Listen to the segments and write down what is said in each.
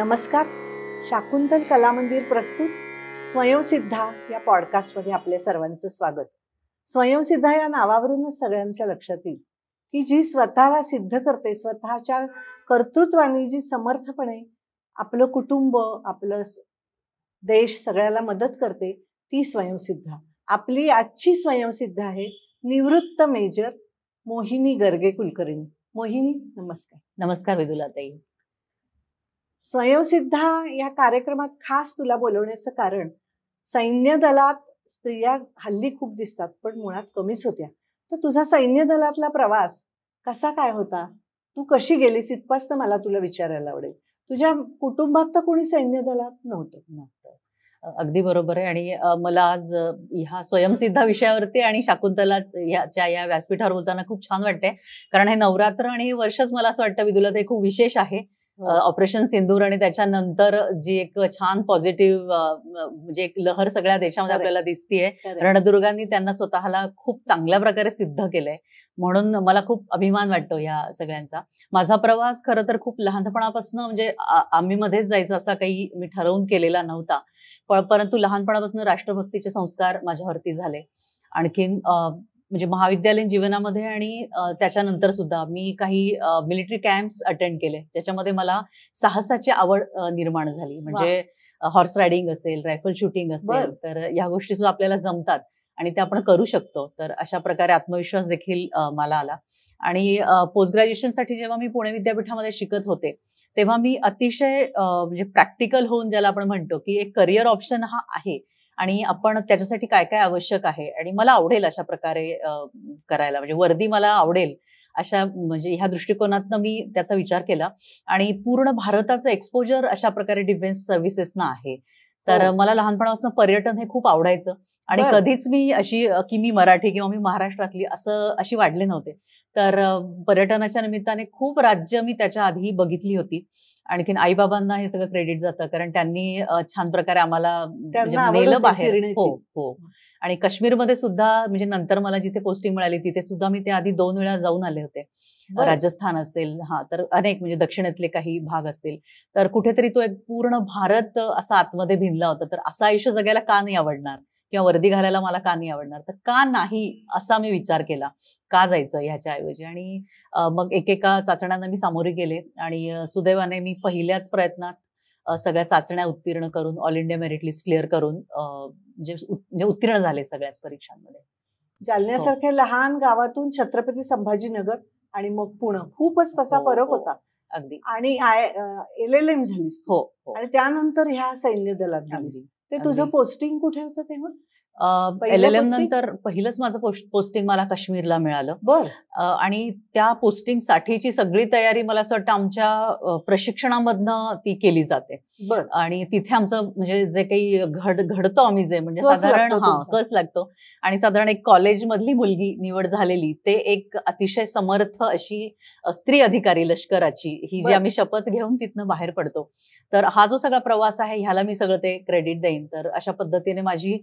नमस्कार. शाकुंतल कला मंदिर प्रस्तुत स्वयंसिद्धा या पॉडकास्टमध्ये आपल्या सर्वांचं स्वागत. स्वयंसिद्धा या नावावरूनच सगळ्यांच्या लक्षात येईल की जी स्वतःला सिद्ध करते, स्वतःच्या कर्तृत्वाने जी समर्थपणे आपलं कुटुंब, आपलं देश सगळ्याला मदत करते, ती स्वयंसिद्धा. आपली आजची स्वयंसिद्ध आहे निवृत्त मेजर मोहिनी गर्गे कुलकर्णी. मोहिनी, नमस्कार. नमस्कार विदुलाताई. स्वयंसिद्धा या कार्यक्रमात खास तुला बोलवण्याचं कारण, सैन्य दलात स्त्रिया हल्ली खूप दिसतात पण मुळात कमीच होत्या. तर तुझा सैन्य दलातला प्रवास कसा काय होता, तू कशी गेलीस, इथपासून मला तुला विचारायला आवडेल. तुझ्या कुटुंबात तर कोणी सैन्य दलात नव्हतं. अगदी बरोबर आहे. आणि मला आज ह्या स्वयंसिद्धा विषयावरती आणि शाकुंतला या व्यासपीठावर बोलताना खूप छान वाटतंय, कारण हे नवरात्र आणि हे वर्षच मला असं वाटतं विदुलाताई खूप विशेष आहे. ऑपरेशन सिंदूर आणि त्याच्यानंतर जी एक छान पॉझिटिव्ह म्हणजे एक लहर सगळ्या देशामध्ये आपल्याला दिसतीये. रणदुर्गांनी त्यांना स्वतःला खूप चांगल्या प्रकारे सिद्ध केलंय, म्हणून मला खूप अभिमान वाटतो या सगळ्यांचा. माझा प्रवास खरं तर खूप लहानपणापासून म्हणजे आम्ही मध्येच जायचं असा काही मी ठरवून केलेला नव्हता, परंतु लहानपणापासून राष्ट्रभक्तीचे संस्कार माझ्यावरती झाले. आणखीन म्हणजे महाविद्यालयीन जीवनामध्ये आणि त्याच्यानंतर सुद्धा मी काही मिलिटरी कॅम्प्स अटेंड केले, ज्याच्यामध्ये मला साहसाची आवड निर्माण झाली. म्हणजे हॉर्स रायडिंग असेल, रायफल शूटिंग असेल, तर या गोष्टी सुद्धा आपल्याला जमतात आणि ते आपण करू शकतो. तर अशा प्रकारे आत्मविश्वास देखील मला आला. आणि पोस्ट ग्रॅज्युएशनसाठी जेव्हा मी पुणे विद्यापीठामध्ये शिकत होते, तेव्हा मी अतिशय म्हणजे प्रॅक्टिकल होऊन, ज्याला आपण म्हणतो की एक करिअर ऑप्शन हा आहे आणि आपण त्याच्यासाठी काय काय आवश्यक आहे आणि मला आवडेल अशा प्रकारे करायला, म्हणजे वर्दी मला आवडेल अशा, म्हणजे ह्या दृष्टिकोनातनं मी त्याचा विचार केला. आणि पूर्ण भारताचं एक्सपोजर अशा प्रकारे डिफेन्स सर्व्हिसेसना आहे. तर मला लहानपणापासून पर्यटन हे खूप आवडायचं आणि कधीच मी अशी की मी मराठी किंवा मी महाराष्ट्रातली अशी वाढले नव्हते. तर पर्यटनाच्या निमित्ताने खूप राज्य मी त्याच्या आधी बघितली होती. आणखीन आईबाबांना हे सगळं क्रेडिट जातं, कारण त्यांनी छान प्रकारे आम्हाला नेलं बाहेर. हो. आणि काश्मीरमध्ये सुद्धा, म्हणजे नंतर मला जिथे पोस्टिंग मिळाली तिथे सुद्धा मी त्या आधी 2 वेळा जाऊन आले होते. राजस्थान असेल, तर अनेक म्हणजे दक्षिणेतले काही भाग असतील. तर कुठेतरी तो एक पूर्ण भारत असा आतमध्ये भिनला होता. तर असं आयुष्य जगायला का नाही आवडणार, किंवा वर्दी घालायला मला का नाही आवडणार, तर का नाही असा मी विचार केला, का जायचं ह्याच्याऐवजी. आणि मग एकेका चाचण्यांना मी सामोरे गेले आणि सुदैवाने मी पहिल्याच प्रयत्नात सगळ्या चाचण्या उत्तीर्ण करून, all India merit list clear करून म्हणजे उत्तीर्ण झाले सगळ्याच परीक्षांमध्ये. जालन्यासारख्या लहान गावातून छत्रपती संभाजीनगर आणि मग पुणे, खूपच तसा फरक होता. अगदी. आणि LLM झालीस. हो. आणि त्यानंतर ह्या सैन्य दलात गेलीस. ते तुझं पोस्टिंग कुठे होतं तेव्हा? LLM नंतर पहिलंच माझं पोस्टिंग मला काश्मीरला मिळालं. आणि त्या पोस्टिंग साठीची सगळी तयारी मला असं वाटतं आमच्या प्रशिक्षणामधनं ती केली जाते. आणि तिथे आमचं म्हणजे जे काही घडतो आम्ही, जे म्हणजे साधारण कस लागतो. आणि साधारण एक कॉलेजमधली मुलगी निवड झालेली, ते एक अतिशय समर्थ अशी स्त्री अधिकारी लष्कराची, ही जी आम्ही शपथ घेऊन तिथनं बाहेर पडतो. तर हा जो सगळा प्रवास आहे, ह्याला मी सगळं ते क्रेडिट देईन. तर अशा पद्धतीने माझी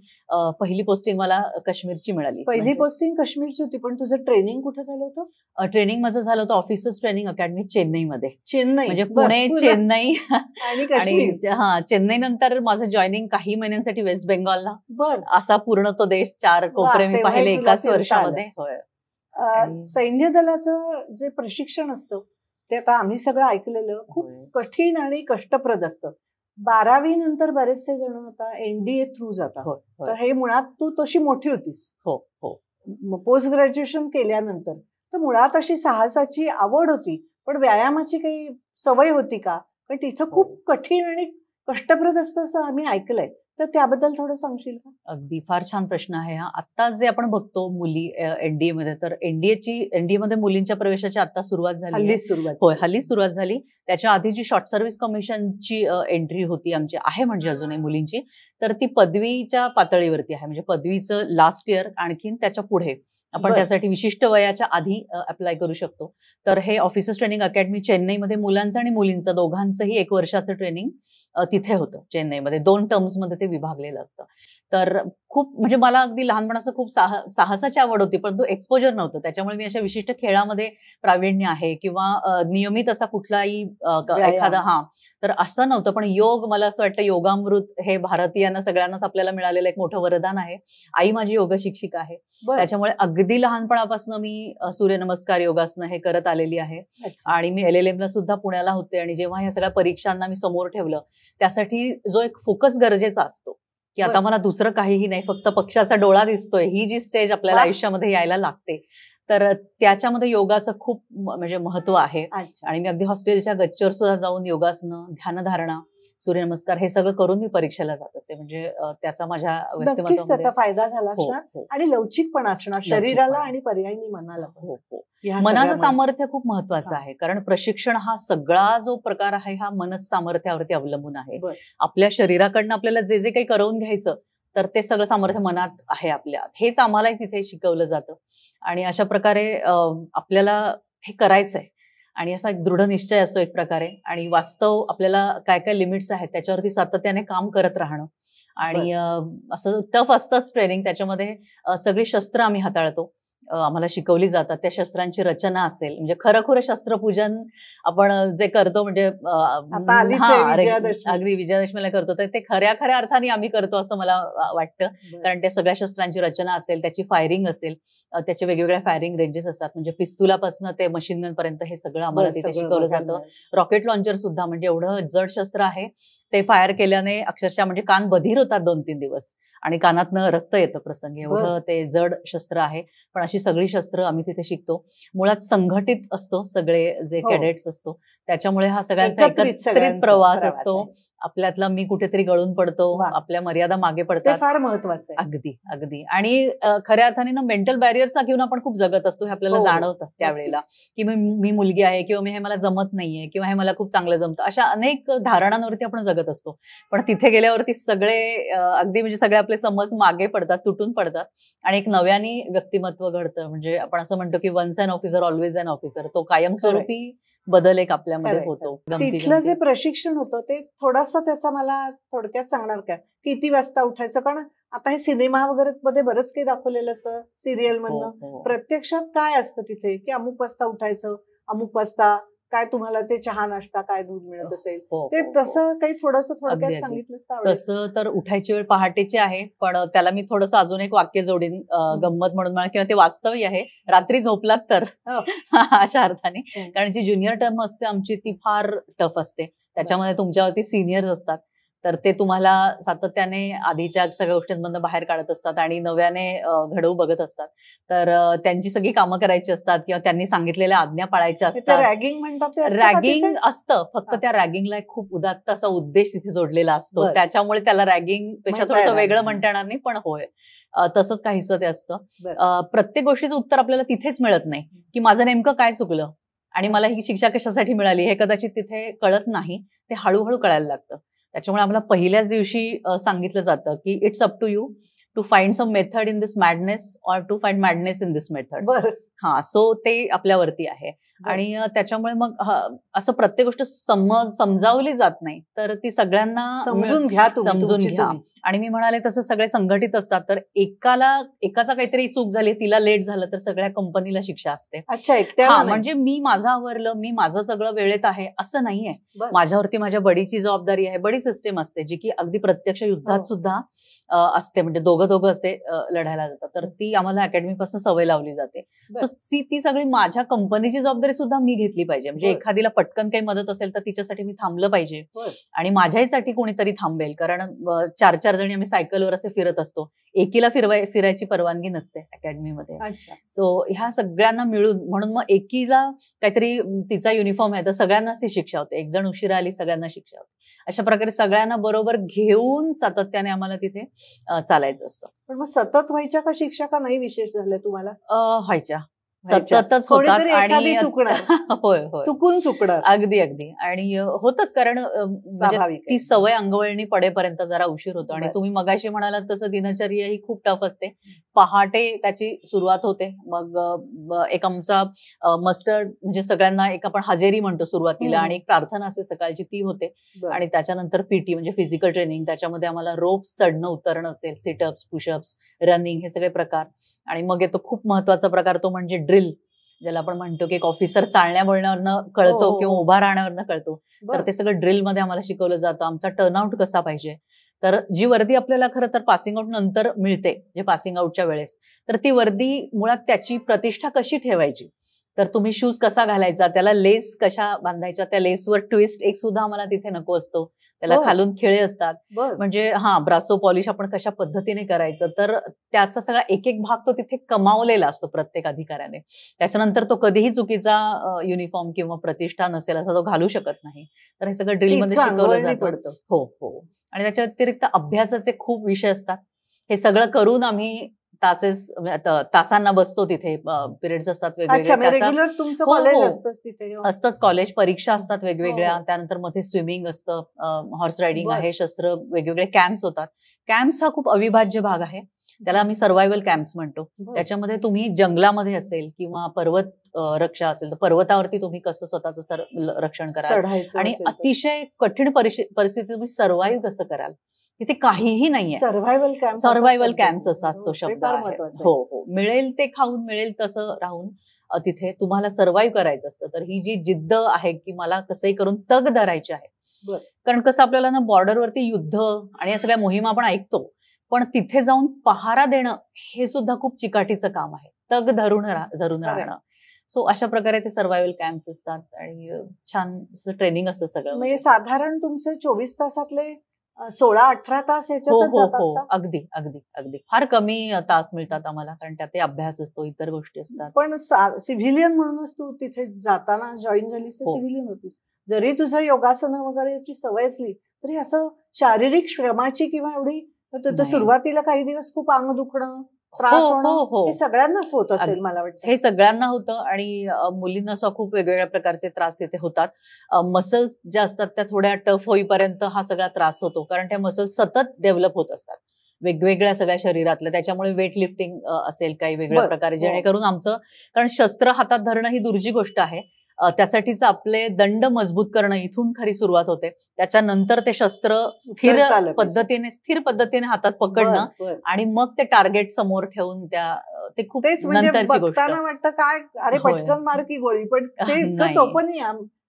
पहिली पोस्टिंग मला काश्मीरची मिळाली. पहिली पोस्टिंग काश्मीरची होती, पण तुझं ट्रेनिंग कुठे झालं होतं? ट्रेनिंग माझं झालं होतं ऑफिसर्स ट्रेनिंग अकॅडमी चेन्नईमध्ये. चेन्नई म्हणजे पुणे, चेन्नई आणि चेन्नई नंतर माझं जॉईनिंग काही महिन्यांसाठी वेस्ट बेंगॉलला. असा पूर्ण तो देश 4 कोपरे मी पाहिले एकाच वर्षामध्ये. सैन्य दलाचं जे प्रशिक्षण असतं ते आता आम्ही सगळं ऐकलेलं, खूप कठीण आणि कष्टप्रद असतं. 12वी नंतर बरेचसे जण आता NDA थ्रू जातात. तर हे मुळात तू तशी मोठी होतीस. पोस्ट ग्रॅज्युएशन केल्यानंतर तर मुळात अशी साहसाची आवड होती, पण व्यायामाची काही सवय होती का? पण तिथं खूप कठीण आणि कष्टप्रद असतं असं आम्ही ऐकलंय. तर त्याबद्दल थोडं सांगशील का? अगदी फार छान प्रश्न आहे हा. आता जे आपण बघतो मुली NDA मध्ये, तर NDA मध्ये मुलींच्या प्रवेशाची आता सुरुवात झाली. हल्ली सुरुवात झाली. त्याच्या आधी जी शॉर्ट सर्व्हिस कमिशनची एंट्री होती आमची, आहे म्हणजे अजूनही मुलींची, तर ती पदवीच्या पातळीवरती आहे. म्हणजे पदवीचं लास्ट इयर, आणखीन त्याच्या पुढे आपण त्यासाठी विशिष्ट वयाच्या आधी अप्लाय करू शकतो. तर हे ऑफिसर्स ट्रेनिंग अकॅडमी चेन्नईमध्ये मुलांचं आणि मुलींचं दोघांचंही 1 वर्षाचं ट्रेनिंग तिथे होतं चेन्नईमध्ये. 2 टर्म्समध्ये ते विभागलेलं असतं. तर खूप म्हणजे मला अगदी लहानपणाचं खूप साहसाची आवड होती, परंतु एक्सपोजर नव्हतं. त्याच्यामुळे मी अशा विशिष्ट खेळामध्ये प्रावीण्य आहे किंवा नियमित असा कुठलाही एखादा तर असं नव्हतं. पण योग, मला असं वाटतं योगामृत हे भारतीयांना सगळ्यांनाच आपल्याला मिळालेलं एक मोठं वरदान आहे. आई माझी योग शिक्षिका आहे, त्याच्यामुळे अगदी लहानपणापासून मी सूर्यनमस्कार, योगासनं हे करत आलेली आहे. आणि मी LLM ला सुद्धा पुण्याला होते, आणि जेव्हा ह्या सगळ्या परीक्षांना मी समोर ठेवलं, त्यासाठी जो एक फोकस गरजेचा असतो की आता मला दुसरं काहीही नाही, फक्त पक्षाचा डोळा दिसतोय, ही जी स्टेज आपल्याला आयुष्यामध्ये यायला लागते, तर त्याच्यामध्ये योगाचं खूप म्हणजे महत्व आहे. आणि मी अगदी हॉस्टेलच्या गच्चीवर सुद्धा जाऊन योगासनं, ध्यानधारणा, सूर्यनमस्कार हे सगळं करून मी परीक्षेला जात असे. म्हणजे त्याचा माझ्या व्यक्तिमत्वामध्ये त्याचा फायदा झाला असणार आणि लवचिकपणा असणार शरीराला आणि पर्यायी मनाला. मनाचं सामर्थ्य खूप महत्वाचं आहे, कारण प्रशिक्षण हा सगळा जो प्रकार आहे हा मनस सामर्थ्यावरती अवलंबून आहे. आपल्या शरीराकडनं आपल्याला जे जे काही करवून घ्यायचं, तर ते सगळं सामर्थ्य मनात आहे आपल्या. हेच आम्हालाही तिथे शिकवलं जातं. आणि अशा प्रकारे आपल्याला हे करायचंय, आणि असा एक दृढ निश्चय असतो एक प्रकारे. आणि वास्तव आपल्याला काय काय लिमिट्स आहेत त्याच्यावरती सातत्याने काम करत राहणं. आणि असं टफ असतंच ट्रेनिंग. त्याच्यामध्ये सगळी शस्त्र आम्ही हाताळतो, आम्हाला शिकवली जातात. त्या शस्त्रांची रचना असेल, म्हणजे खरंखुरं शस्त्रपूजन आपण जे करतो, म्हणजे अगदी विजयादशमीला करतो, तर ते खऱ्या खऱ्या अर्थाने आम्ही करतो असं मला वाटतं. कारण त्या सगळ्या शस्त्रांची रचना असेल, त्याची फायरिंग असेल, त्याचे वेगवेगळ्या फायरिंग रेंजेस असतात, म्हणजे पिस्तुलापासून ते मशीन गन पर्यंत हे सगळं आम्हाला तिथे शिकवलं जातं. रॉकेट लॉन्चर सुद्धा, म्हणजे एवढं जड शस्त्र आहे, ते फायर केल्याने अक्षरशः म्हणजे कान बधीर होतात 2-3 दिवस, आणि कानातनं रक्त येतं प्रसंगी, एवढं ते जड शस्त्र आहे. पण अशी सगळी शस्त्र आम्ही तिथे शिकतो. मुळात संघटित असतो सगळे जे कॅडेट्स असतो, त्याच्यामुळे हा सगळ्यांचा एकत्रित प्रवास असतो. आपल्यातला मी कुठेतरी गळून पडतो, आपल्या मर्यादा मागे पडतात, फार महत्वाचं आहे. अगदी अगदी. आणि खऱ्या अर्थाने ना मेंटल बॅरियर्सचा घेऊन आपण खूप जगत असतो, हे आपल्याला जाणवतं त्यावेळेला, की मी मुलगी आहे, किंवा हे मला जमत नाहीये, किंवा हे मला खूप चांगलं जमतं, अशा अनेक धारणांवरती आपण जगत असतो. पण तिथे गेल्यावरती सगळे अगदी म्हणजे सगळे आपले समज मागे पडतात, तुटून पडतात, आणि एक नव्याने व्यक्तिमत्व घडतं. म्हणजे आपण असं म्हणतो की वन्स अन ऑफिसर ऑलवेज अन ऑफिसर, तो कायमस्वरूपी बदल एक आपल्यामध्ये होतो. तिथलं जे प्रशिक्षण होतं ते थोडासा त्याचा मला थोडक्यात सांगणार का? किती वाजता उठायचं? कारण आता हे सिनेमा वगैरे मध्ये बरंच काही दाखवलेलं असतं, सिरियल मधनं. प्रत्यक्षात काय असतं तिथे, की अमुक वाजता उठायचं, अमुक वाजता काय तुम्हाला ते चहा नाश्ता काय दूध मिळत असेल, ते तसं काही थोडंसं थोडक्यात सांगितलं? तसं तर उठायची वेळ पहाटेची आहे, पण त्याला मी थोडंसं अजून एक वाक्य जोडीन, गंमत म्हणून म्हणा, किंवा ते वास्तव्य आहे, रात्री झोपलात तर अशा अर्थाने. कारण जी ज्युनियर टर्म असते आमची ती फार टफ असते, त्याच्यामध्ये तुमच्यावरती सिनियर्स असतात, तर ते तुम्हाला सातत्याने आधीच्या सगळ्या गोष्टींमधून बाहेर काढत असतात आणि नव्याने घडवू बघत असतात. तर त्यांची सगळी कामं करायची असतात, किंवा त्यांनी सांगितलेल्या आज्ञा पाळायच्या असतात. रॅगिंग म्हणतात, रॅगिंग असतं, फक्त त्या रॅगिंगला एक खूप उदात्त असा उद्देश तिथे जोडलेला असतो, त्याच्यामुळे त्याला रॅगिंग पेक्षा थोडंसं वेगळं म्हणता येणार नाही, पण होय तसंच काहीसं ते असतं. प्रत्येक गोष्टीचं उत्तर आपल्याला तिथेच मिळत नाही, की माझं नेमकं काय चुकलं आणि मला ही शिक्षा कशासाठी मिळाली, हे कदाचित तिथे कळत नाही, ते हळूहळू कळायला लागतं. त्याच्यामुळे आम्हाला पहिल्याच दिवशी सांगितलं जातं की it's up to you to find some method in this madness or to find madness in this method. So ते आपल्यावरती आहे. आणि त्याच्यामुळे मग असं प्रत्येक गोष्ट समजावली जात नाही, तर ती सगळ्यांना समजून घ्या. आणि मी म्हणाले तसं सगळे संघटित असतात, तर एकाचा काहीतरी चूक झाली, तिला लेट झालं, तर सगळ्या कंपनीला शिक्षा असते. म्हणजे मी माझं आवरलं, मी माझं सगळं वेळेत आहे असं नाहीये. माझ्यावरती माझ्या बडीची जबाबदारी आहे. बडी सिस्टीम असते जी की अगदी प्रत्यक्ष युद्धात सुद्धा असते, म्हणजे दोघं असे लढायला जातात, तर ती आम्हाला अकॅडमी पासून सवय लावली जाते. ती सगळी माझ्या कंपनीची जबाबदारी सुद्धा मी घेतली पाहिजे. म्हणजे एखादीला पटकन काही मदत असेल तर तिच्यासाठी मी थांबलं पाहिजे, आणि माझ्यासाठी कोणीतरी थांबेल. कारण 4-4 जणी आम्ही सायकलवर असे फिरत असतो, एकीला फिरायची परवानगी नसते अकॅडमीमध्ये. सो ह्या सगळ्यांना मिळून, म्हणून मग एकीला काहीतरी तिचा युनिफॉर्म आहे तर सगळ्यांनाच ती शिक्षा होते, एक जण उशिरा आली सगळ्यांना शिक्षा होते. अशा प्रकारे सगळ्यांना बरोबर घेऊन सातत्याने आम्हाला तिथे चालायचं असतं. पण मग सतत व्हायच्या का शिक्षा, का नाही विशेष झाल्या तुम्हाला? व्हायच्या. सततच होतात आणि चुकणार. होय होय चुकून चुकणार. अगदी अगदी. आणि होतच, कारण म्हणजे ती सवय अंगवळणी पडेपर्यंत जरा उशीर होतो. आणि तुम्ही मगाशी म्हणालात तसं दिनचर्या ही खूप टफ असते. पहाटे त्याची सुरुवात होते. मग एक आमचा मस्टर्ड म्हणजे सगळ्यांना एक आपण हजेरी म्हणतो सुरुवातीला, आणि एक प्रार्थना असते सकाळची, ती होते. आणि त्याच्यानंतर पीटी म्हणजे फिजिकल ट्रेनिंग, त्याच्यामध्ये आम्हाला रोप्स चढणं उतरणं असेल, सिटअप्स, पुशअप्स, रनिंग, हे सगळे प्रकार. आणि मग येतो खूप महत्वाचा प्रकार, तो म्हणजे ड्रिल, ज्याला आपण म्हणतो की एक ऑफिसर चालण्या बोलण्यावरनं कळतो किंवा उभा राहण्यावरनं कळतो. तर ते सगळं ड्रिल मध्ये आम्हाला शिकवलं जातं. आमचा टर्नआउट कसा पाहिजे, तर जी वर्दी आपल्याला खरं तर पासिंग आउट नंतर मिळते, जे पासिंग आउटच्या वेळेस, तर ती वर्दी मुळात त्याची प्रतिष्ठा कशी ठेवायची, तर तुम्ही शूज कसा घालायचा, त्याला लेस कशा बांधायच्या, त्या लेसवर ट्विस्ट एक सुद्धा आम्हाला तिथे नको असतो, त्याला खालून खिळे असतात. म्हणजे ब्रासो पॉलिश आपण कशा पद्धतीने करायचं, तर त्याचा सगळा एक एक भाग तो तिथे कमावलेला असतो प्रत्येक अधिकाऱ्याने. त्याच्यानंतर तो कधीही चुकीचा युनिफॉर्म किंवा प्रतिष्ठा नसेल असा तो घालू शकत नाही. तर हे सगळं ड्रिलमध्ये शिकवलं जातं. हो हो. आणि त्याच्या व्यतिरिक्त अभ्यासाचे खूप विषय असतात. हे सगळं करून आम्ही तासांना बसतो तिथे. पिरियड्स असतात वेगवेगळे, असतंच कॉलेज, परीक्षा असतात वेगवेगळ्या. त्यानंतर मध्ये स्विमिंग असतं, हॉर्स रायडिंग आहे, शस्त्र, वेगवेगळे कॅम्प्स होतात. कॅम्प्स हा खूप अविभाज्य भाग आहे. त्याला आम्ही सर्व्हायव्हल कॅम्प्स म्हणतो. त्याच्यामध्ये तुम्ही जंगलामध्ये असेल किंवा पर्वत रक्षा असेल, तर पर्वतावरती तुम्ही कसं स्वतःचं रक्षण कराल, आणि अतिशय कठीण परिस्थिती तुम्ही सर्व्हाइव्ह कसं कराल, तिथे काहीही नाहीये. सर्व्हायव्हल कॅम्प्स असा असतो शब्द आहे. हो हो. मिळेल ते खाऊन, मिळेल तसं राहून तिथे तुम्हाला सर्व्हाइव्ह करायचं असतं. तर ही जी जिद्द आहे की मला कसंही करून तग धरायची आहे, कारण कसं आपल्याला ना बॉर्डरवरती युद्ध आणि या सगळ्या मोहिमा आपण ऐकतो, पण तिथे जाऊन पहारा देणं हे सुद्धा खूप चिकाटीचं काम आहे, तग धरून राहणं. सो अशा प्रकारे ते सर्व्हायव्हल कॅम्प्स असतात आणि छान ट्रेनिंग असतं सगळं. म्हणजे साधारण तुमचे 24 तासातले 16-18 तास ह्याच्यातच जातात का? अगदी अगदी अगदी. फार कमी तास मिळतात आम्हाला, कारण त्यात अभ्यास असतो, इतर गोष्टी असतात. पण सिव्हिलियन म्हणूनच तू तिथे जाताना जॉईन झालीस तर सिव्हिलियन होतीस. जरी तुझं योगासनं वगैरेची सवय असली तरी असं शारीरिक श्रमाची किंवा एवढी, सुरुवातीला काही दिवस खूप अंग दुखणं, त्रास होणं, हे सगळ्यांनाच होत असेल मला वाटतं. हे सगळ्यांना होतं. आणि मुलींना सुद्धा खूप वेगवेगळ्या प्रकारचे त्रास तिथे होतात. मसल्स ज्या असतात त्या थोड्या टफ होईपर्यंत हा सगळा त्रास होतो, कारण त्या मसल्स सतत डेव्हलप होत असतात वेगवेगळ्या सगळ्या शरीरातल्या. त्याच्यामुळे वेट लिफ्टिंग असेल काही वेगळ्या प्रकारे, जेणेकरून आमचं, कारण शस्त्र हातात धरणं ही दुर्जी गोष्ट आहे, त्यासाठीच आपले दंड मजबूत करणं इथून खरी सुरुवात होते. त्याच्यानंतर ते शस्त्र स्थिर पद्धतीने हातात पकडणं आणि मग ते टार्गेट समोर ठेवून ते खूप नंतरची गोष्ट. वाटतं काय, अरे पटकन मार की गोळी, पण ते सोपं नाही.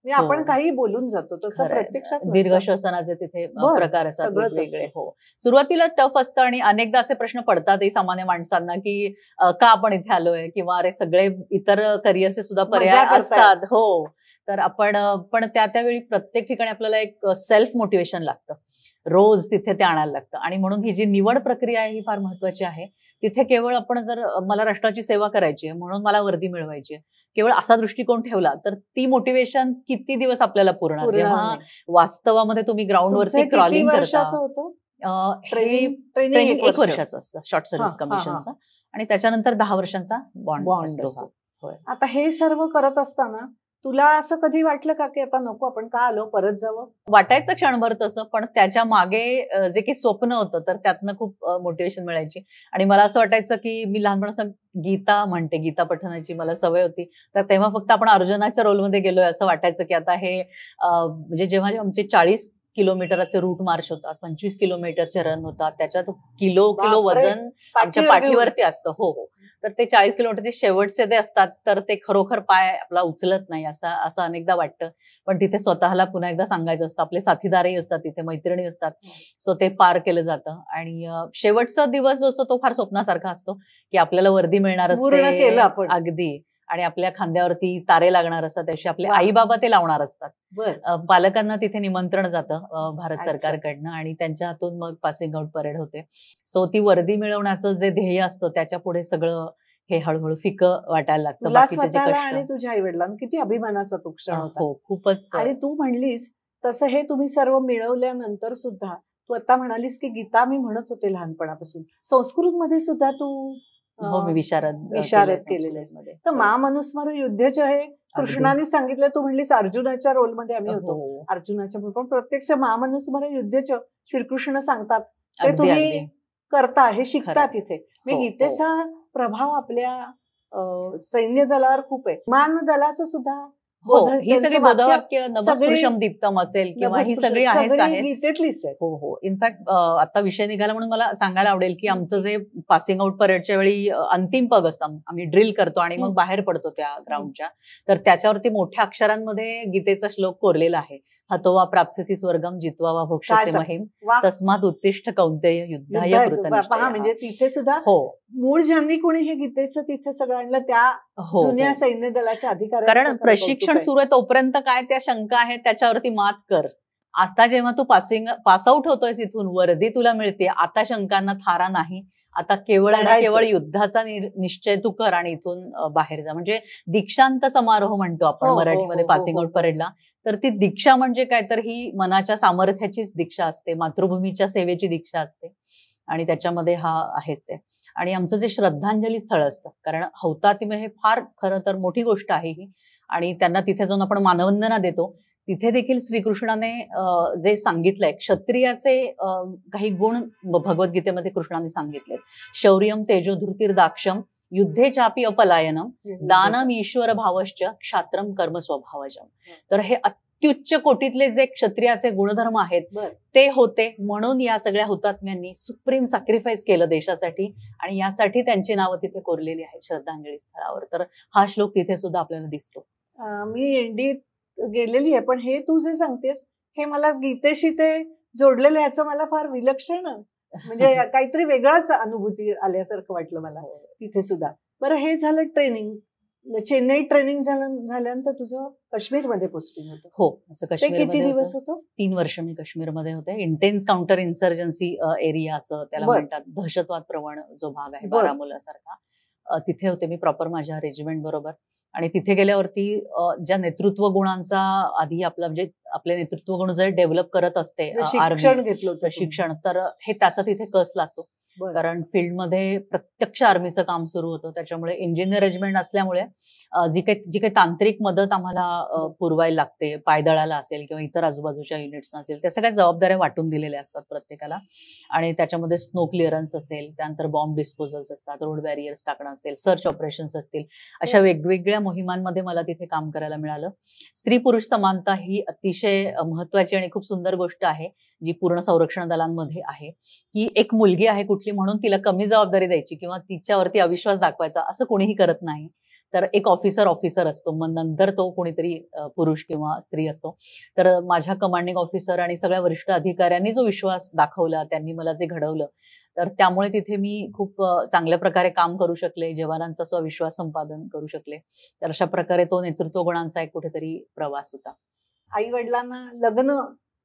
आपण काही बोलून जातो तसं प्रत्यक्षात दीर्घ श्वसनाचे तिथे प्रकार असतात वेगवेगळे. हो, सुरुवातीला टफ असतं आणि अनेकदा असे प्रश्न पडतातही सामान्य माणसांना की का आपण इथे आलोय, किंवा अरे सगळे इतर करिअरचे सुद्धा पर्याय असतात. हो, तर पण त्यावेळी प्रत्येक ठिकाणी आपल्याला एक सेल्फ मोटिवेशन लागतं, रोज तिथे ते आणायला लागतं. आणि म्हणून ही जी निवड प्रक्रिया आहे ही फार महत्वाची आहे. तिथे केवळ आपण जर मला राष्ट्राची सेवा करायची आहे म्हणून मला वर्दी मिळवायची आहे, केवळ असा दृष्टिकोन ठेवला तर ती मोटिवेशन किती दिवस आपल्याला पुरणार, जेव्हा वास्तवामध्ये तुम्ही ग्राउंडवरती क्रॉलिंग करता. ट्रेनिंग 1 वर्षाचं असतं, शॉर्ट सर्व्हिस कमिशनचं, आणि त्याच्यानंतर 10 वर्षांचा बॉन्ड असतो. आता हे सर्व करत असताना तुला असं कधी वाटलं का की आता नको, आपण का आलो, परत जावं? वाटायचं क्षणभर तसं, पण त्याच्या मागे जे काही स्वप्न होतं तर त्यातनं खूप मोटिवेशन मिळायची. आणि मला असं वाटायचं की मी लहानपणापासून गीता पठणाची मला सवय होती, तर तेव्हा फक्त आपण अर्जुनाच्या रोलमध्ये गेलोय असं वाटायचं की आता हे म्हणजे जेव्हा आमचे 40 किलोमीटर असे रूट मार्च होतात, 25 किलोमीटरचे रन होतात, त्याच्यात किलो वजन आमच्या पाठीवरती असतं. हो हो. तर ते 40 किलोमीटरचे शेवटचे ते असतात, तर ते खरोखर पाय आपला उचलत नाही असं अनेकदा वाटतं. पण तिथे स्वतःला पुन्हा एकदा सांगायचं असतं, आपले साथीदारही असतात तिथे, मैत्रिणी असतात, सो ते पार केलं जातं. आणि शेवटचा दिवस जो असतो तो फार स्वप्नासारखा असतो की आपल्याला वर्दी मिळणार असते अगदी, आणि आपल्या खांद्यावरती तारे लागणार असतात, त्याशी आपले आई बाबा ते लावणार असतात. पालकांना तिथे निमंत्रण जातं भारत सरकारकडनं, आणि त्यांच्या हातून मग पासिंग आउट परेड होते. सो ती वर्दी मिळवण्याचं जे ध्येय असतं त्याच्या पुढे सगळं हे हळूहळू फिकं वाटायला लागतं. बाकीचे जे कष्ट. आणि तुझ्या आई वडिलांना किती अभिमानाचा तो क्षण होता. हो, खूपच. आणि तू म्हणलीस तसं हे तुम्ही सर्व मिळवल्यानंतर सुद्धा तू आता म्हणालीस की गीता मी म्हणत होते लहानपणापासून, संस्कृत मध्ये सुद्धा तू हो, मी विशारद विशारद केलेलं आहे. तर मामनुस्मर युद्धच हे कृष्णाने सांगितलं, तू म्हणलीस अर्जुनाच्या रोलमध्ये आम्ही होतो, अर्जुनाच्या, पण प्रत्यक्ष मामनुस्मर युद्धच श्रीकृष्ण सांगतात ते तुम्ही करता, हे शिकता तिथे. मी गीतेचा प्रभाव आपल्या सैन्य दलावर खूप आहे. मान दलाचं सुद्धा ही सगळी बोधवाक्य नभस्पृशम दीप्तम असेल किंवा ही सगळी आहेत गीतेतलीच आहे. हो. इनफॅक्ट आता विषय निघाला म्हणून मला सांगायला आवडेल की आमचं जे पासिंग आउट परेडच्या वेळी अंतिम पग असतं, आम्ही ड्रिल करतो आणि मग बाहेर पडतो त्या ग्राउंडच्या, तर त्याच्यावरती मोठ्या अक्षरांमध्ये गीतेचा श्लोक कोरलेला आहे. हतोवा प्राप्स्यसि स्वर्गम जित्वा वा भोक्ष्यसे महिम तस्मात् उत्तिष्ठ कौंतेय युद्धाय कृतनिश्चयः. म्हणजे तिथे सुद्धा मूळ ज्यांनी कोणी हे गीतेचं तिथे सगळ्यांना त्या जुन्या सैन्य दलाच्या अधिकाऱ्यांचं, कारण प्रशिक्षण सुरू आहे तोपर्यंत काय त्या शंका आहेत त्याच्यावरती मात कर. आता जेव्हा तू पास आउट होतोय इथून, वर्दी तुला मिळते, आता शंकांना थारा नाही. आता केवळ युद्धाचा निश्चय तू कर आणि इथून बाहेर जा. म्हणजे दीक्षांत समारोह म्हणतो आपण मराठीमध्ये पासिंग आउट परेडला. तर ती दीक्षा म्हणजे काय, तर ही मनाच्या सामर्थ्याचीच दीक्षा असते, मातृभूमीच्या सेवेची दीक्षा असते आणि त्याच्यामध्ये हा आहेच आहे. आणि आमचं जे श्रद्धांजली स्थळ असतं, कारण हौतात्म्य हे फार खरं तर मोठी गोष्ट आहे ही, आणि त्यांना तिथे जाऊन आपण मानवंदना देतो. तिथे देखील श्रीकृष्णाने जे सांगितलंय, क्षत्रियाचे काही गुण भगवद्गीतेमध्ये कृष्णाने सांगितलेत. शौर्यम तेजोधृतीर दाक्षम युद्धे चापी अपलायनम दानम ईश्वर भावश्च क्षात्रम कर्म स्वभावजम. तर हे अत्युच्च कोटीतले जे क्षत्रियाचे गुणधर्म आहेत ते होते, म्हणून या सगळ्या हुतात्म्यांनी सुप्रीम सॅक्रिफाईस केलं देशासाठी, आणि यासाठी त्यांची नावं तिथे कोरलेली आहेत श्रद्धांजली स्थळावर. तर हा श्लोक तिथे सुद्धा आपल्याला दिसतो. मी एनडी गेलेली आहे, पण हे तू जे सांगतेस हे मला गीतेशी ते जोडलेलं, याचं मला फार विलक्षण म्हणजे काहीतरी वेगळाच अनुभूती आल्यासारखं वाटलं मला तिथे सुद्धा. बरं, हे झालं ट्रेनिंग. चेन्नई ट्रेनिंग झाल्यानंतर तुझं काश्मीरमध्ये पोस्टिंग होतं. हो, असं काश्मीर. किती दिवस होतं? 3 वर्ष मी काश्मीरमध्ये होते. इंटेन्स काउंटर इन्सर्जन्सी एरिया असं त्याला म्हणतात, दहशतवाद प्रवण जो भाग आहे बारामुल्ला सारखा, तिथे होते मी प्रॉपर माझ्या रेजिमेंट बरोबर. आणि तिथे गेल्यावरती ज्या नेतृत्व गुणांचा आधी आपलं म्हणजे आपले नेतृत्व गुण जर डेव्हलप करत असते प्रशिक्षण, तर हे त्याचा तिथे कस लागतो. कारण फील्डमध्ये प्रत्यक्ष आर्मीचं काम सुरू होतं, त्याच्यामुळे इंजिनियर रेजिमेंट असल्यामुळे जी काही तांत्रिक मदत आम्हाला पुरवायला लागते, पायदळाला असेल किंवा इतर आजूबाजूच्या युनिट्स असेल, त्या सगळ्या जबाबदाऱ्या वाटून दिलेल्या असतात प्रत्येकाला. आणि त्याच्यामध्ये स्नो क्लिअरन्स असेल, त्यानंतर बॉम्ब डिस्पोजल्स असतात, रोड बॅरियर्स टाकणं असेल, सर्च ऑपरेशन्स असतील, अशा वेगवेगळ्या मोहिमांमध्ये मला तिथे काम करायला मिळालं. स्त्री पुरुष समानता ही अतिशय महत्वाची आणि खूप सुंदर गोष्ट आहे जी पूर्ण संरक्षण दलांमध्ये आहे, की एक मुलगी आहे कुठली म्हणून तिला कमी जबाबदारी द्यायची किंवा तिच्यावरती अविश्वास दाखवायचा असं कोणीही करत नाही. तर एक ऑफिसर असतो, मग नंतर तो कोणीतरी पुरुष किंवा स्त्री असतो. तर माझ्या कमांडिंग ऑफिसर आणि सगळ्या वरिष्ठ अधिकाऱ्यांनी जो विश्वास दाखवला, त्यांनी मला जे घडवलं, तर त्यामुळे तिथे मी खूप चांगल्या प्रकारे काम करू शकले, जवानांचा स्वविश्वास संपादन करू शकले. तर अशा प्रकारे तो नेतृत्व गुणांचा एक कुठेतरी प्रवास होता. आई वडिलांना लग्न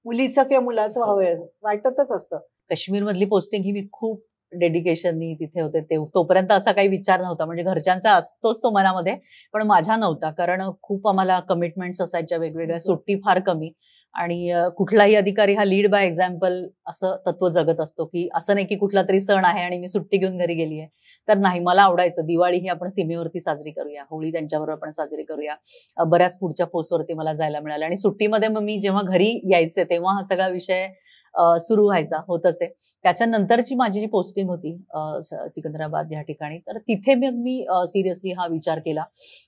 मुलीचं किंवा मुलाचं व्हावं वाटतच असतं. काश्मीर मधली पोस्टिंग ही मी खूप डेडिकेशननी तिथे होते. तोपर्यंत असा काही विचार नव्हता, म्हणजे घरच्यांचा असतोच तो मनामध्ये, पण माझ्या नव्हता. कारण खूप आम्हाला कमिटमेंट्स असायच्या वेगवेगळ्या, सुट्टी फार कमी, आणि कुठलाही अधिकारी हा लीड बाय एक्झाम्पल असं तत्व जगत असतो, की असं नाही की कुठला तरी सण आहे आणि मी सुट्टी घेऊन घरी गेली आहे. तर नाही, मला आवडायचं दिवाळी ही आपण सीमेवरती साजरी करूया, होळी त्यांच्याबरोबर आपण साजरी करूया. बऱ्याच पुढच्या पोस्टवरती मला जायला मिळालं, आणि सुट्टीमध्ये मग मी जेव्हा घरी यायचे तेव्हा हा सगळा विषय सुरू व्हायचा, होत असे. त्याच्यानंतरची माझी जी पोस्टिंग होती सिकंदराबाद या ठिकाणी, तर तिथे मग मी सिरियसली हा विचार केला.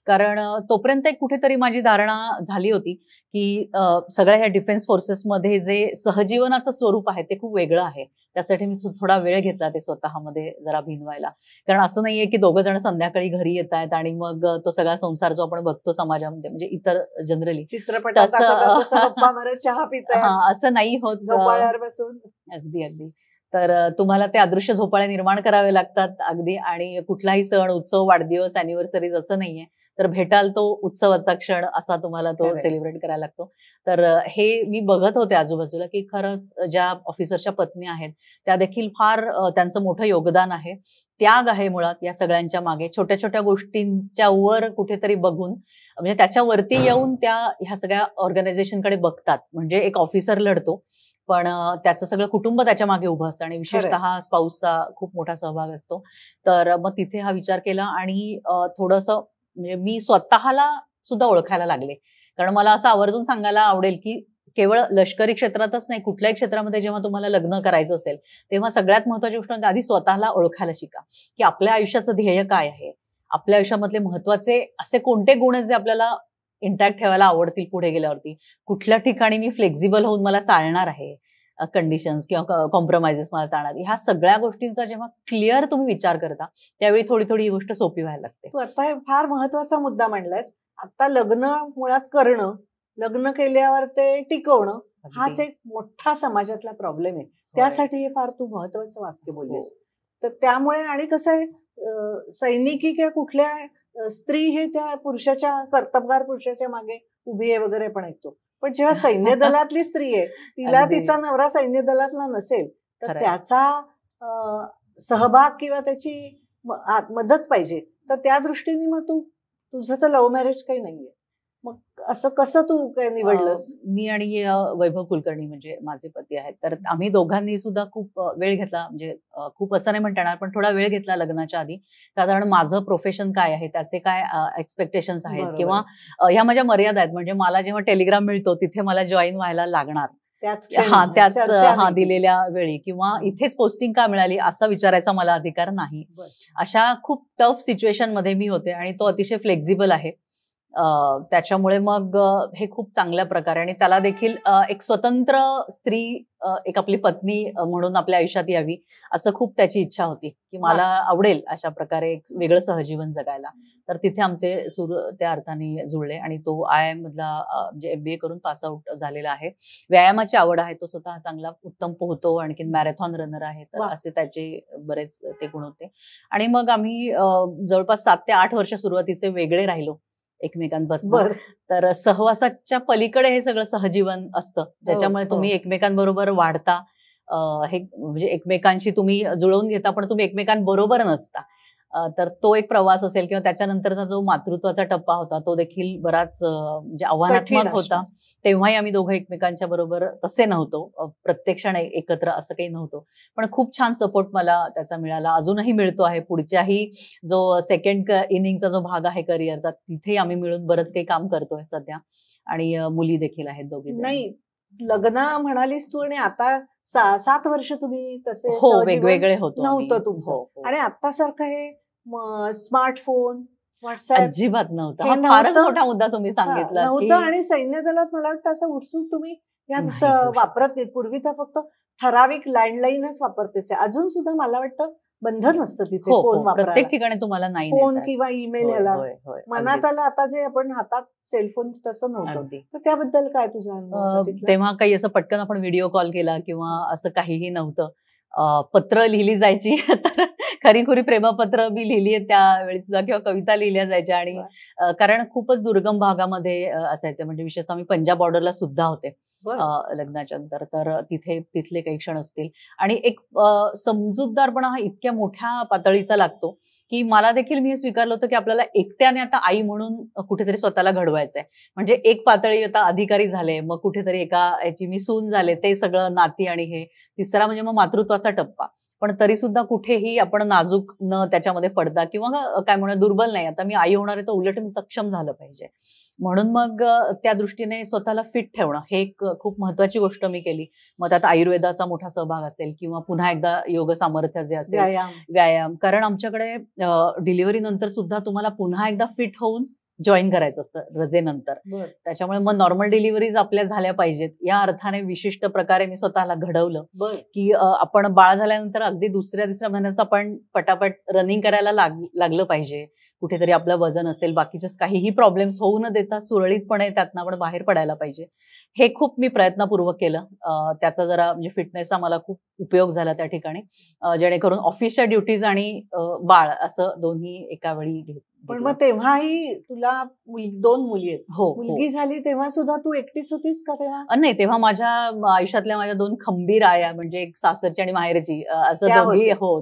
कारण तोपर्यंत एक कुठेतरी माझी धारणा झाली होती की सगळ्या ह्या डिफेन्स फोर्सेसमध्ये जे सहजीवनाचं स्वरूप आहे ते खूप वेगळं आहे. त्यासाठी मी थोडा वेळ घेतला ते स्वतःमध्ये जरा भिनवायला. कारण असं नाहीये की दोघं जण संध्याकाळी घरी येत आहेत आणि मग तो सगळा संसार जो आपण बघतो समाजामध्ये, म्हणजे इतर जनरली चित्रपटात चहा पिताय असं नाही होत बसून. अगदी. तर तुम्हाला ते अदृश्य झोपाळे निर्माण करावे लागतात अगदी. आणि कुठलाही सण, उत्सव, वाढदिवस, अॅनिव्हर्सरीज असं नाहीये, तर भेटाल तो उत्सवाचा क्षण असा तुम्हाला तो सेलिब्रेट करायला लागतो. तर हे मी बघत होते आजूबाजूला की खरंच ज्या ऑफिसरच्या पत्नी आहेत त्या देखील फार त्यांचं मोठं योगदान आहे, त्याग आहे मुळात या सगळ्यांच्या मागे. छोट्या छोट्या गोष्टींच्या वर कुठेतरी बघून, म्हणजे त्याच्यावरती येऊन त्या ह्या सगळ्या ऑर्गनायझेशनकडे बघतात. म्हणजे एक ऑफिसर लढतो, पण त्याचं सगळं कुटुंब त्याच्या मागे उभं असतं आणि विशेषतः स्पाऊसचा खूप मोठा सहभाग असतो. तर मग तिथे हा विचार केला आणि थोडंसं म्हणजे मी स्वतःला सुद्धा ओळखायला लागले. कारण मला असं आवर्जून सांगायला आवडेल की केवळ लष्करी क्षेत्रातच नाही, कुठल्याही क्षेत्रामध्ये जेव्हा तुम्हाला लग्न करायचं असेल तेव्हा सगळ्यात महत्वाची गोष्ट म्हणजे आधी स्वतःला ओळखायला शिका की आपल्या आयुष्याचं ध्येय काय आहे, आपल्या आयुष्यामधले महत्वाचे असे कोणते गुण आहेत जे आपल्याला इंटॅक्ट ठेवायला आवडतील पुढे गेल्यावरती, कुठल्या ठिकाणी मी फ्लेक्झिबल होऊन मला चालणार आहे, कंडिशन्स किंवा कॉम्प्रोमाइजेस मला चालणार, ह्या सगळ्या गोष्टींचा जेव्हा क्लिअर तुम्ही विचार करता त्यावेळी थोडी थोडी ही गोष्ट सोपी व्हायला लागते. तू आता फार महत्वाचा मुद्दा मांडलायस. आता लग्न मुळात करणं, लग्न केल्यावर ते टिकवणं हाच एक मोठा समाजातला प्रॉब्लेम आहे. त्यासाठी हे फार तू महत्वाचं वाक्य बोललीस. तर त्यामुळे आणि कसं आहे, सैनिकी किंवा कुठल्या स्त्री हे त्या पुरुषाच्या कर्तबगार पुरुषाच्या मागे उभी आहे वगैरे पण ऐकतो. पण जेव्हा सैन्य दलातली स्त्री आहे, तिला तिचा नवरा सैन्य दलातला नसेल तर त्याचा सहभाग किंवा त्याची मदत पाहिजे. तर त्या दृष्टीने मग तुझं तर लव्ह मॅरेज काही नाहीये, मग असं कसं तू काय निवडलंस? मी आणि वैभव कुलकर्णी म्हणजे माझे पती आहेत, तर आम्ही दोघांनी सुद्धा खूप वेळ घेतला, म्हणजे खूप असं नाही म्हणता येणार पण थोडा वेळ घेतला लग्नाच्या आधी. साधारण माझं प्रोफेशन काय आहे, त्याचे काय एक्सपेक्टेशन्स आहेत किंवा ह्या माझ्या मर्यादा आहेत. म्हणजे मला जेव्हा टेलिग्राम मिळतो तिथे मला जॉईन व्हायला लागणार त्याच दिलेल्या वेळी किंवा इथेच पोस्टिंग का मिळाली असा विचारायचा मला अधिकार नाही. अशा खूप टफ सिच्युएशन मध्ये मी होते आणि तो अतिशय फ्लेक्झिबल आहे. त्याच्यामुळे मग हे खूप चांगल्या प्रकारे आणि त्याला देखील एक स्वतंत्र स्त्री, एक आपली पत्नी म्हणून आपल्या आयुष्यात यावी असं खूप त्याची इच्छा होती की मला आवडेल अशा प्रकारे एक वेगळं सहजीवन जगायला. तर तिथे आमचे सूर त्या अर्थाने जुळले आणि तो IIM मधला म्हणजे MBA करून पास आउट झालेला आहे. व्यायामाची आवड आहे, तो स्वतः चांगला उत्तम पोहतो, आणखीन मॅरेथॉन रनर आहे. तर असे त्याचे बरेच ते गुण होते. आणि मग आम्ही जवळपास 7 ते 8 वर्ष सुरुवातीचे वेगळे राहिलो एकमेकांपासून. तर सहवासाच्या पलीकडे हे सगळं सहजीवन असतं ज्याच्यामुळे तुम्ही एकमेकांबरोबर वाढता, हे म्हणजे एकमेकांशी तुम्ही जुळवून घेता पण तुम्ही एकमेकांबरोबर नसता. तर तो एक प्रवास असेल किंवा त्याच्यानंतरचा जो मातृत्वाचा टप्पा होता तो देखील बराच म्हणजे आव्हानात्मक होता. तेव्हाही आम्ही दोघं एकमेकांच्या बरोबर तसे नव्हतो, प्रत्यक्षात एकत्र असं काही नव्हतं, पण खूप छान सपोर्ट मला त्याचा मिळाला, अजूनही मिळतो आहे. पुढच्याही जो सेकंड इनिंगचा जो भाग आहे करिअरचा तिथे आम्ही मिळून बरंच काही काम करतोय सध्या आणि मुली देखील आहेत दोघी. नाही, लग्न म्हणालीस तू आणि आता 7 वर्ष तुम्ही तसे वेगवेगळे होतो नव्हतं तुमचं. आणि आता सारखं हे स्मार्टफोन, व्हॉट्सअप अजिबात नव्हतं. हा फारच मोठा मुद्दा तुम्ही सांगितला नव्हतं. आणि सैन्य दलात मला वाटतं असं उत्सुक तुम्ही वापरत नाही. पूर्वी तर फक्त ठराविक लँडलाईनच वापरतेच. अजून सुद्धा मला वाटतं बंधन असतं तिथे फोन वापरायला, प्रत्येक ठिकाणी तुम्हाला नाही फोन किंवा ईमेल ह्याला मनात आलं. आता जे आपण हातात सेलफोन तसं नव्हतं. तर त्याबद्दल काय तुझा अनुभव? तेव्हा काही असं पटकन आपण व्हिडिओ कॉल केला किंवा असं काहीही नव्हतं. पत्र लिहिली जायची, तर खरीखुरी प्रेमपत्र मी लिहिली आहे त्यावेळी सुद्धा किंवा कविता लिहिल्या जायच्या. आणि कारण खूपच दुर्गम भागामध्ये असायचे, म्हणजे विशेषतः मी पंजाब बॉर्डरला सुद्धा होते लग्नाच्या नंतर. तर तिथले काही क्षण असतील आणि एक समजूतदारपणा हा इतक्या मोठ्या पातळीचा लागतो की मला देखील मी हे स्वीकारलं होतं की आपल्याला एकट्याने आता आई म्हणून कुठेतरी स्वतःला घडवायचंय. म्हणजे एक पातळी आता अधिकारी झाले, मग कुठेतरी एका याची मी सून झाले, ते सगळं नाती, आणि हे तिसरा म्हणजे मग मातृत्वाचा टप्पा. पण तरी सुद्धा कुठेही आपण नाजूक न त्याच्यामध्ये पडता किंवा काय म्हणून दुर्बल नाही. आता मी आई होणार आहे तर उलट मी सक्षम झालं पाहिजे. म्हणून मग त्या दृष्टीने स्वतःला फिट ठेवणं हे एक खूप महत्वाची गोष्ट मी केली. मग त्यात आयुर्वेदाचा मोठा सहभाग असेल किंवा पुन्हा एकदा योग सामर्थ्य जे असेल, व्यायाम. कारण आमच्याकडे डिलिव्हरी नंतर सुद्धा तुम्हाला पुन्हा एकदा फिट होऊन जॉईन करायचं असतं रजेनंतर. त्याच्यामुळे मग नॉर्मल डिलिव्हरीज आपल्या झाल्या पाहिजेत या अर्थाने विशिष्ट प्रकारे मी स्वतःला घडवलं की आपण बाळ झाल्यानंतर अगदी दुसऱ्या तिसऱ्या महिन्याचं आपण पटापट रनिंग करायला लागलं पाहिजे. कुठेतरी आपलं वजन असेल, बाकीचे काहीही प्रॉब्लेम्स होऊ न देता सुरळीतपणे त्यातनं आपण बाहेर पडायला पाहिजे. हे खूप मी प्रयत्नपूर्वक केलं. त्याचा जरा म्हणजे फिटनेसचा मला खूप उपयोग झाला त्या ठिकाणी, जेणेकरून ऑफिसच्या ड्युटीज आणि बाळ असं दोन्ही एका वेळी घेत. पण मग तेव्हाही तुला 2 मुली आहेत. मुलगी झाली तेव्हा सुद्धा तू एकटीच होतीस का तेव्हा? नाही, तेव्हा माझ्या आयुष्यातल्या माझ्या 2 खंबीर आया, म्हणजे एक सासरची आणि माहेरची, असं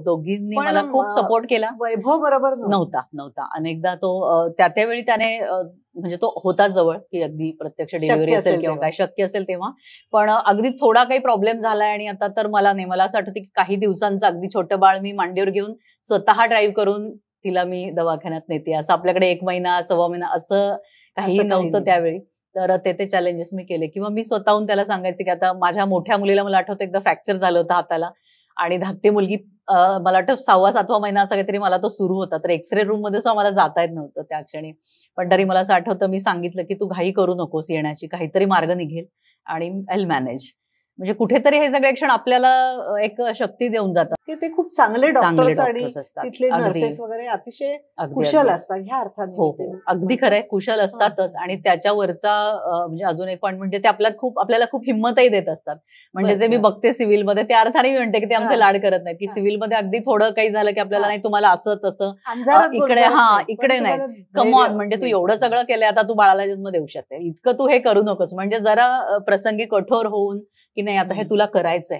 दोघींनी मला खूप सपोर्ट केला. वैभव बरोबर नव्हता. अनेकदा तो त्यावेळी त्याने म्हणजे तो होता जवळ की अगदी प्रत्यक्ष डिलिव्हरी असेल किंवा काय शक्य असेल तेव्हा, पण अगदी थोडा काही प्रॉब्लेम झालाय आणि आता तर मला नाही, मला असं आठवतं की काही दिवसांचं अगदी छोटं बाळ मी मांडीवर घेऊन स्वतः ड्राईव्ह करून तिला मी दवाखान्यात नेते. असं आपल्याकडे 1 महिना 1.25 महिना असं काही नव्हतं त्यावेळी. तर ते चॅलेंजेस मी केले किंवा मी स्वतःहून त्याला सांगायचे की आता माझ्या मोठ्या मुलीला मला आठवतं एकदा फ्रॅक्चर झालं होतं हाताला आणि धाकटी मुलगी मला वाटतं 6वा-7वा महिना असा काहीतरी मला तो सुरू होता. तर एक्सरे रूम मध्ये सुद्धा मला जाता येत नव्हतं त्या क्षणी. पण तरी मला असं आठवतं मी सांगितलं की तू घाई करू नकोस येण्याची, काहीतरी मार्ग निघेल आणि आय मॅनेज. म्हणजे कुठेतरी हे सगळे क्षण आपल्याला एक शक्ती देऊन जातात की ते खूप चांगले डॉक्टर्स आणि तिथले नर्सेस वगैरे अतिशय कुशल असतात ह्या अर्थाने. हो, अगदी खरंय, कुशल असतातच. आणि त्याच्यावरचा म्हणजे अजून एक पॉईंट म्हणजे ते आपल्याला खूप हिंमतही देत असतात. म्हणजे जे मी बघते सिव्हिलमध्ये त्या अर्थाने मी म्हणते की ते आमचे लाड करत नाहीत, की सिव्हिलमध्ये अगदी थोडं काही झालं की आपल्याला नाही तुम्हाला असं तसं इकडे नाही, कम ऑन, म्हणजे तू एवढं सगळं केलंय आता तू बाळाला जन्म देऊ शकते, इतकं तू हे करू नकोस. म्हणजे जरा प्रसंगी कठोर होऊन की नाही आता हे तुला करायचंय,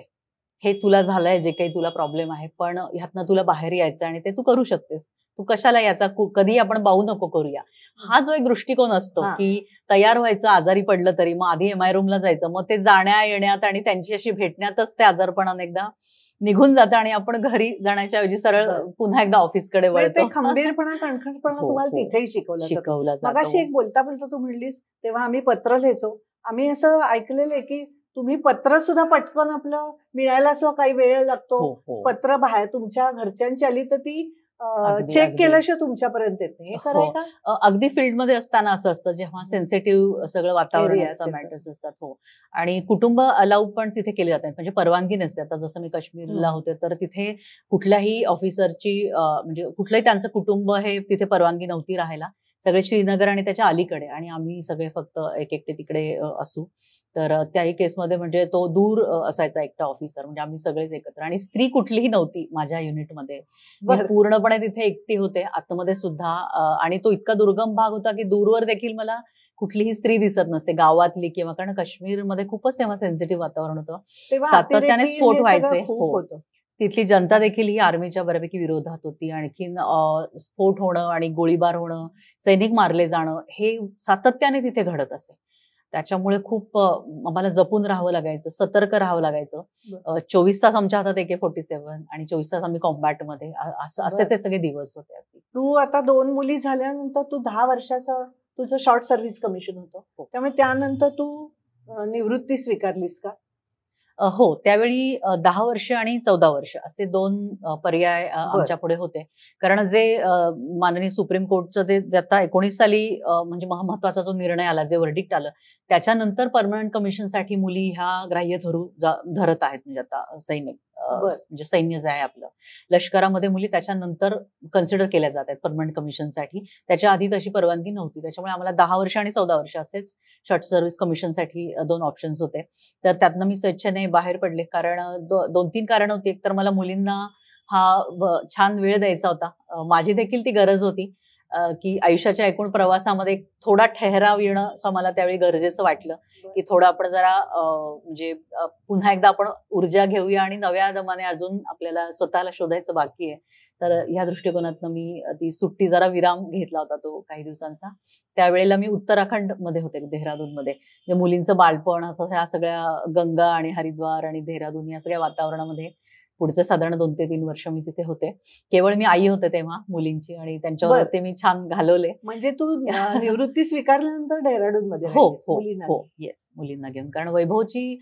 हे तुला झालंय जे काही तुला प्रॉब्लेम आहे, पण ह्यातनं तुला बाहेर यायचं आणि ते तू करू शकतेस, तू कशाला याचा कधी आपण बाऊ नको करूया. हा जो एक दृष्टिकोन असतो की तयार व्हायचं आजारी पडलं तरी, मग आधी MI रूमला जायचं, मग ते जाण्या येण्यात आणि त्यांच्याशी भेटण्यातच ते आजारपण अनेकदा निघून जातं आणि आपण घरी जाण्याच्या ऐवजी सरळ पुन्हा एकदा ऑफिसकडे वळतो. खंबीरपणा कणखरपणा तुम्हाला तिथेही शिकवला जातो. मगाशी एक बोलता बोलता तू म्हणलीस तेव्हा आम्ही पत्र लिहायचो, आम्ही असं ऐकलेलं आहे की तुम्ही पत्र सुद्धा पटकन आपलं मिळायला सुद्धा काही वेळ लागतो. पत्र बाहेर तुमच्या घरच्यांची आली तर ती चेक केल्याशिवाय तुमच्यापर्यंत येत नाही, हे खरंय का? अगदी फील्डमध्ये असताना असं असतं, जेव्हा सेन्सिटिव्ह सगळं वातावरण असतं, मॅटर्स असतात. हो, आणि कुटुंब अलाउ पण तिथे केले जातात, म्हणजे परवानगी नसते. आता जसं मी काश्मीरला होते तर तिथे कुठल्याही ऑफिसरची म्हणजे कुठलंही त्यांचं कुटुंब हे तिथे परवानगी नव्हती राहायला. सगळे श्रीनगर आणि त्याच्या अलीकडे, आणि आम्ही सगळे फक्त एकटे तिकडे असू. तर त्याही केसमध्ये म्हणजे तो दूर असायचा एकटा ऑफिसर, म्हणजे आम्ही सगळेच एकत्र, आणि स्त्री कुठलीही नव्हती माझ्या युनिटमध्ये. मी पूर्णपणे तिथे एकटी होते आतमध्ये सुद्धा. आणि तो इतका दुर्गम भाग होता की दूरवर देखील मला कुठलीही स्त्री दिसत नसते, गावातली किंवा, कारण काश्मीरमध्ये खूपच तेव्हा सेन्सिटिव्ह वातावरण होतं, सातत्याने स्फोट व्हायचे. हो, तिथली जनता देखील ही आर्मीच्या बऱ्यापैकी विरोधात होती. आणखीन स्फोट होणं आणि गोळीबार होणं, सैनिक मारले जाणं, हे सातत्याने तिथे घडत असे. त्याच्यामुळे खूप आम्हाला जपून राहावं लागायचं, सतर्क राहावं लागायचं. 24 तास आमच्या हातात AK-47 आणि 24 तास आम्ही कॉम्बॅटमध्ये, असे ते सगळे दिवस होते. तू आता 2 मुली झाल्यानंतर तू 10 वर्षाचा तुझं शॉर्ट सर्व्हिस कमिशन होतं, त्यामुळे त्यानंतर तू निवृत्ती स्वीकारलीस का? हो, त्यावेळी 10 वर्ष आणि 14 वर्ष असे 2 पर्याय आमच्या पुढे होते. कारण जे माननीय सुप्रीम कोर्टचं ते आता 19 साली म्हणजे महत्वाचा जो निर्णय आला, जे वर्डिक्ट आलं, त्याच्यानंतर परमनंट कमिशनसाठी मुली ह्या ग्राह्य धरत आहेत. म्हणजे आता सैनिक म्हणजे सैन्य जे आहे आपलं, लष्करामध्ये मुली त्याच्यानंतर कन्सिडर केल्या जात आहेत परमनंट कमिशनसाठी. त्याच्या आधी तशी परवानगी नव्हती. त्याच्यामुळे आम्हाला 10 वर्ष आणि 14 वर्ष असेच शॉर्ट सर्व्हिस कमिशनसाठी 2 ऑप्शन्स होते. तर त्यातनं मी स्वेच्छेने बाहेर पडले, कारण 2-3 कारण होती. एक तर मला मुलींना हा छान वेळ द्यायचा होता, माझी देखील ती गरज होती की आयुष्याच्या एकूण प्रवासामध्ये थोडा ठहराव येणं असं मला त्यावेळी गरजेचं वाटलं, की थोडं आपण जरा म्हणजे पुन्हा एकदा आपण ऊर्जा घेऊया आणि नव्या दमाने अजून आपल्याला स्वतःला शोधायचं बाकी आहे. तर ह्या दृष्टिकोनातनं मी ती सुट्टी, जरा विराम घेतला होता तो काही दिवसांचा. त्यावेळेला मी उत्तराखंड मध्ये होते, देहरादून मध्ये. म्हणजे मुलींचं बालपण असं ह्या सगळ्या गंगा आणि हरिद्वार आणि देहरादून या सगळ्या वातावरणामध्ये पुढचे साधारण 2 ते 3 वर्ष मी तिथे होते. केवळ मी आई होते तेव्हा मुलींची, आणि त्यांच्यावर ते मी छान घालवले. म्हणजे तू निवृत्ती स्वीकारल्यानंतर डेहराडून मध्ये? हो, येस, मुलींना घेऊन. कारण वैभवची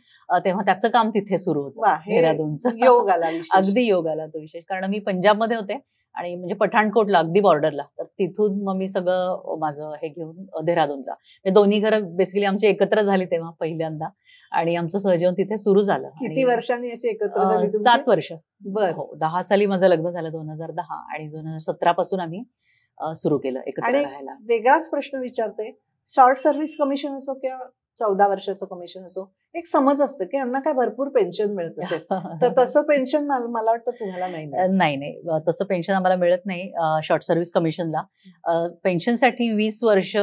तेव्हा त्याचं काम तिथे सुरू होतं, देहरादूनचं. योग आला, अगदी योग आला तो विशेष, कारण मी पंजाबमध्ये होते आणि म्हणजे पठाणकोटला, अगदी बॉर्डरला. तर तिथून मग मी सगळं माझं हे घेऊन देहरादूनला, दोन्ही घरं बेसिकली आमची एकत्र झाली तेव्हा पहिल्यांदा, आणि आमचं सहजीवन तिथे सुरू झालं. किती वर्षांनी याची एकत्र झाली? 7 वर्ष. हो, 10 साली माझं लग्न झालं, 2010, आणि 2017 पासून आम्ही सुरू केलं एकत्र राहायला. वेगळाच प्रश्न विचारते, शॉर्ट सर्व्हिस कमिशन असो किंवा 14 वर्षाचं कमिशन असो, एक समज असतं की यांना काय भरपूर पेन्शन मिळत असेल, तर तसं पेन्शन मला वाटतं तुम्हाला नाही, तसं पेन्शन आम्हाला मिळत नाही शॉर्ट सर्व्हिस कमिशनला. पेन्शनसाठी 20 वर्ष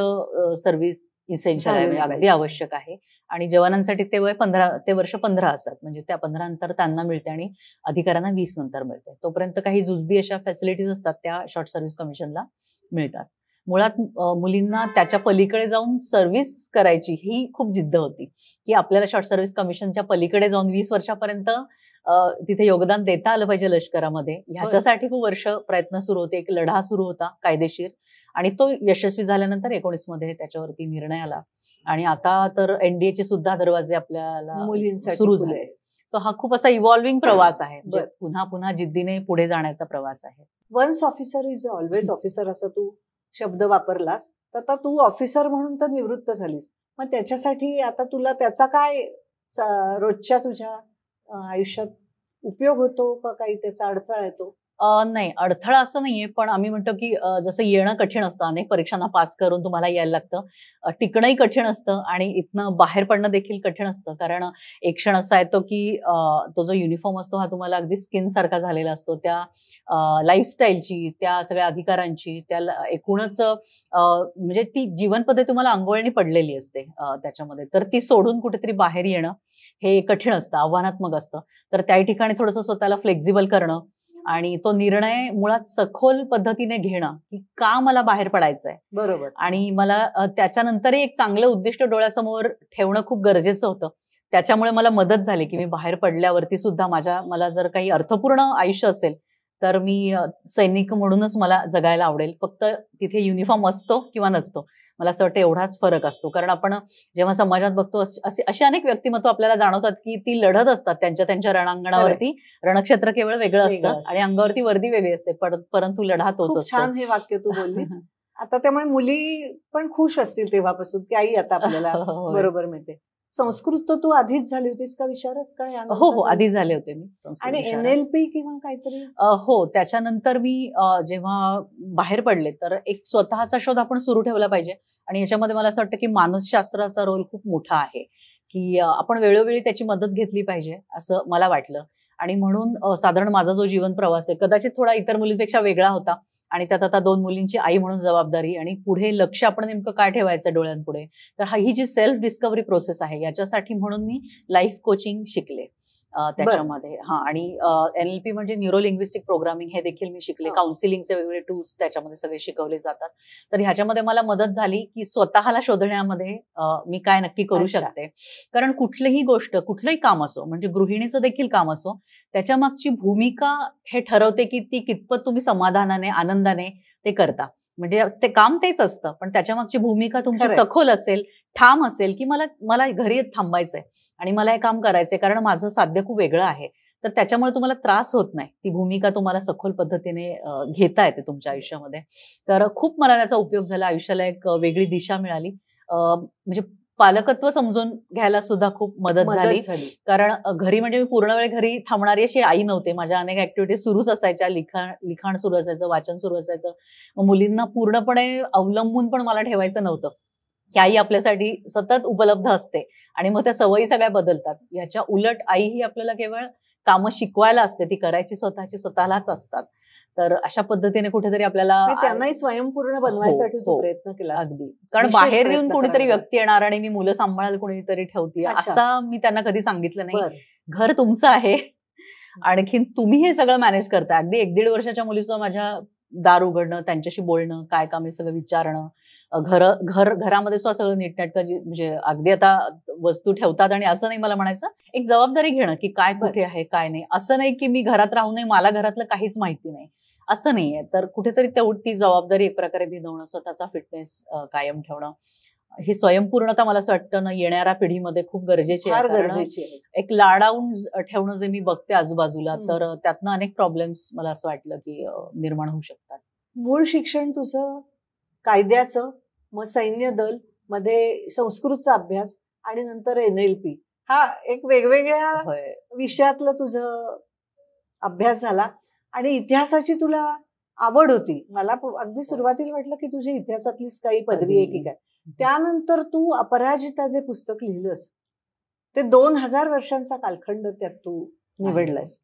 सर्व्हिस इसेन्शियल आहे, अगदी आवश्यक आहे. आणि जवानांसाठी ते वर्ष 15 असतात, म्हणजे त्या 15 नंतर त्यांना मिळते आणि अधिकाऱ्यांना 20 नंतर मिळते. तोपर्यंत काही जुजबी अशा फॅसिलिटीज असतात त्या शॉर्ट सर्व्हिस कमिशनला, मिळतात. मुळात मुलींना त्याच्या पलीकडे जाऊन सर्व्हिस करायची ही खूप जिद्द होती, की आपल्याला शॉर्ट सर्व्हिस कमिशनच्या पलीकडे जाऊन 20 वर्षापर्यंत तिथे योगदान देता आलं पाहिजे लष्करामध्ये. ह्याच्यासाठी खूप वर्ष प्रयत्न सुरू होते, एक लढा सुरू होता कायदेशीर, आणि तो यशस्वी झाल्यानंतर 19 मध्ये त्याच्यावरती निर्णय आला. आणि आता तर एनडीएचे सुद्धा दरवाजे आपल्याला मुलींसाठी सुरू झाले. सो हा खूप असा इव्हॉल्विंग प्रवास आहे, पुन्हा पुन्हा जिद्दीने पुढे जाण्याचा प्रवास आहे. Once officer is always officer असं तू शब्द वापरलास, तर आता तू ऑफिसर म्हणून तर निवृत्त झालीस, मग त्याच्यासाठी आता तुला त्याचा काय रोजच्या तुझ्या आयुष्यात उपयोग होतो का, काही त्याचा अडथळा येतो? नाही, अडथळा असं नाहीये, पण आम्ही म्हणतो की जसं येणं कठीण असतं, अनेक परीक्षांना पास करून तुम्हाला यायला लागतं, टिकणंही कठीण असतं आणि इथनं बाहेर पडणं देखील कठीण असतं. कारण एक क्षण असा येतो की तो जो युनिफॉर्म असतो हा तुम्हाला अगदी स्किन सारखा झालेला असतो, त्या लाईफस्टाईलची, त्या सगळ्या अधिकारांची, त्या एकूणच म्हणजे ती जीवन पद्धती तुम्हाला अंगवळणी पडलेली असते त्याच्यामध्ये. तर ती सोडून कुठेतरी बाहेर येणं हे कठीण असतं, आव्हानात्मक असतं. तर त्या ठिकाणी थोडंसं स्वतःला फ्लेक्झिबल करणं आणि तो निर्णय मुळात सखोल पद्धतीने घेणं की का मला बाहेर पडायचंय, बरोबर, आणि मला त्याच्यानंतरही एक चांगलं उद्दिष्ट डोळ्यासमोर ठेवणं खूप गरजेचं होतं. त्याच्यामुळे मला मदत झाली की मी बाहेर पडल्यावरती सुद्धा मला जर काही अर्थपूर्ण आयुष्य असेल तर मी सैनिक म्हणूनच मला जगायला आवडेल. फक्त तिथे युनिफॉर्म असतो किंवा नसतो, मला असं वाटतं एवढाच फरक असतो. कारण आपण जेव्हा समाजात बघतो अशी अनेक व्यक्तिमत्व आपल्याला जाणवतात की ती लढत असतात त्यांच्या रणांगणावरती. रणक्षेत्र केवळ वेगळं असतं आणि अंगावरती वर्दी वेगळी असते, परंतु लढा तोच असतो. छान हे वाक्य तू बोललीस. आता त्यामुळे मुली पण खुश असतील तेव्हापासून की आई आता आपल्याला बरोबर मिळते. संस्कृत तर तू आधीच झाली होतीस का विशारद? काय? हो, आधीच झाले होते मी. आणि NLP किंवा काहीतरी? हो, त्याच्यानंतर मी जेव्हा बाहेर पडले तर एक स्वतःचा शोध आपण सुरू ठेवला पाहिजे. आणि याच्यामध्ये मला असं वाटतं की मानसशास्त्राचा रोल खूप मोठा आहे, की आपण वेळोवेळी त्याची मदत घेतली पाहिजे असं मला वाटलं. आणि म्हणून साधारण माझा जो जीवन प्रवास आहे कदाचित थोडा इतर मुलींपेक्षा वेगळा होता, आणि त्यात आता 2 मुलींची आई म्हणून जबाबदारी, आणि पुढे लक्ष आपण नेमकं काय ठेवायचं डोळ्यांपुढे. तर ही जी सेल्फ डिस्कव्हरी प्रोसेस आहे याच्यासाठी म्हणून मी लाईफ कोचिंग शिकले त्याच्यामध्ये. आणि NLP म्हणजे न्यूरो लिंग्विस्टिक प्रोग्रामिंग हे देखील मी शिकले. काउन्सिलिंगचे वेगवेगळे टूल्स त्याच्यामध्ये सगळे शिकवले जातात. तर ह्याच्यामध्ये मला मदत झाली की स्वतःला शोधण्यामध्ये मी काय नक्की करू शकते. कारण कुठलीही गोष्ट, कुठलंही काम असो, म्हणजे गृहिणीचं देखील काम असो, त्याच्या मागची भूमिका हे ठरवते की ती कितपत तुम्ही समाधानाने, आनंदाने ते करता. म्हणजे ते काम तेच असतं, पण त्याच्या मागची भूमिका तुमची सखोल असेल, ठाम असेल की मला घरी थांबायचंय आणि मला हे काम करायचंय कारण माझं साध्य खूप वेगळं आहे, तर त्याच्यामुळे तुम्हाला त्रास होत नाही. ती भूमिका तुम्हाला सखोल पद्धतीने घेता येते तुमच्या आयुष्यामध्ये. तर खूप मला त्याचा उपयोग झाला. आयुष्याला एक वेगळी दिशा मिळाली. म्हणजे पालकत्व समजून घ्यायला सुद्धा खूप मदत झाली. कारण घरी म्हणजे मी पूर्ण वेळ घरी थांबणारी अशी आई नव्हते. माझ्या अनेक ऍक्टिव्हिटीज सुरूच असायच्या, लिखाण सुरू असायचं, वाचन सुरू असायचं. मुलींना पूर्णपणे अवलंबून पण मला ठेवायचं नव्हतं, की आई आपल्यासाठी सतत उपलब्ध असते आणि मग त्या सवयी सगळ्या बदलतात. याच्या उलट आई ही आपल्याला केवळ कामं शिकवायला असते, ती करायची स्वतःलाच असतात. तर अशा पद्धतीने कुठेतरी आपल्याला त्यांनाही स्वयंपूर्ण बनवायसाठी तू प्रयत्न केला. अगदी, कारण बाहेर येऊन कोणीतरी व्यक्ती येणार आणि मी मुलं सांभाळायला कोणीतरी ठेवते असं मी त्यांना कधी सांगितलं नाही. घर तुमचं आहे, आणखीन तुम्ही हे सगळं मॅनेज करताय. अगदी 1-1.5 वर्षाच्या मुलीचं माझ्या दार उघडणं, त्यांच्याशी बोलणं, काय काम आहे सगळं विचारणं, घरामध्ये सुद्धा सगळं नीटनेटकं, म्हणजे अगदी आता वस्तू ठेवतात आणि असं नाही, मला म्हणायचं एक जबाबदारी घेणं की काय कुठे आहे काय नाही. असं नाही की मी घरात राहू नये, मला घरातलं काहीच माहिती नाही, असं नाहीये. तर कुठेतरी ती जबाबदारी एक प्रकारे भिनवणं, स्वतःचा फिटनेस कायम ठेवणं, ही स्वयंपूर्णता मला असं वाटतं ना येणाऱ्या पिढीमध्ये खूप गरजेची आहे. एक लाडावून ठेवणं जे मी बघते आजूबाजूला, तर त्यातनं अनेक प्रॉब्लेम्स मला असं वाटलं की निर्माण होऊ शकतात. मूळ शिक्षण तुझं कायद्याचं, मग सैन्य दल मध्ये संस्कृतचा अभ्यास आणि नंतर NLP, हा एक वेगवेगळ्या विषयातलं तुझं अभ्यास झाला. आणि इतिहासाची तुला आवड होती. मला अगदी सुरुवातीला वाटलं की तुझी इतिहासातलीच काही पदवी आहे की काय. त्यानंतर तू अपराजिता जे पुस्तक लिहिलंस, ते 2000 वर्षांचा कालखंड त्यात तू निवडलायस.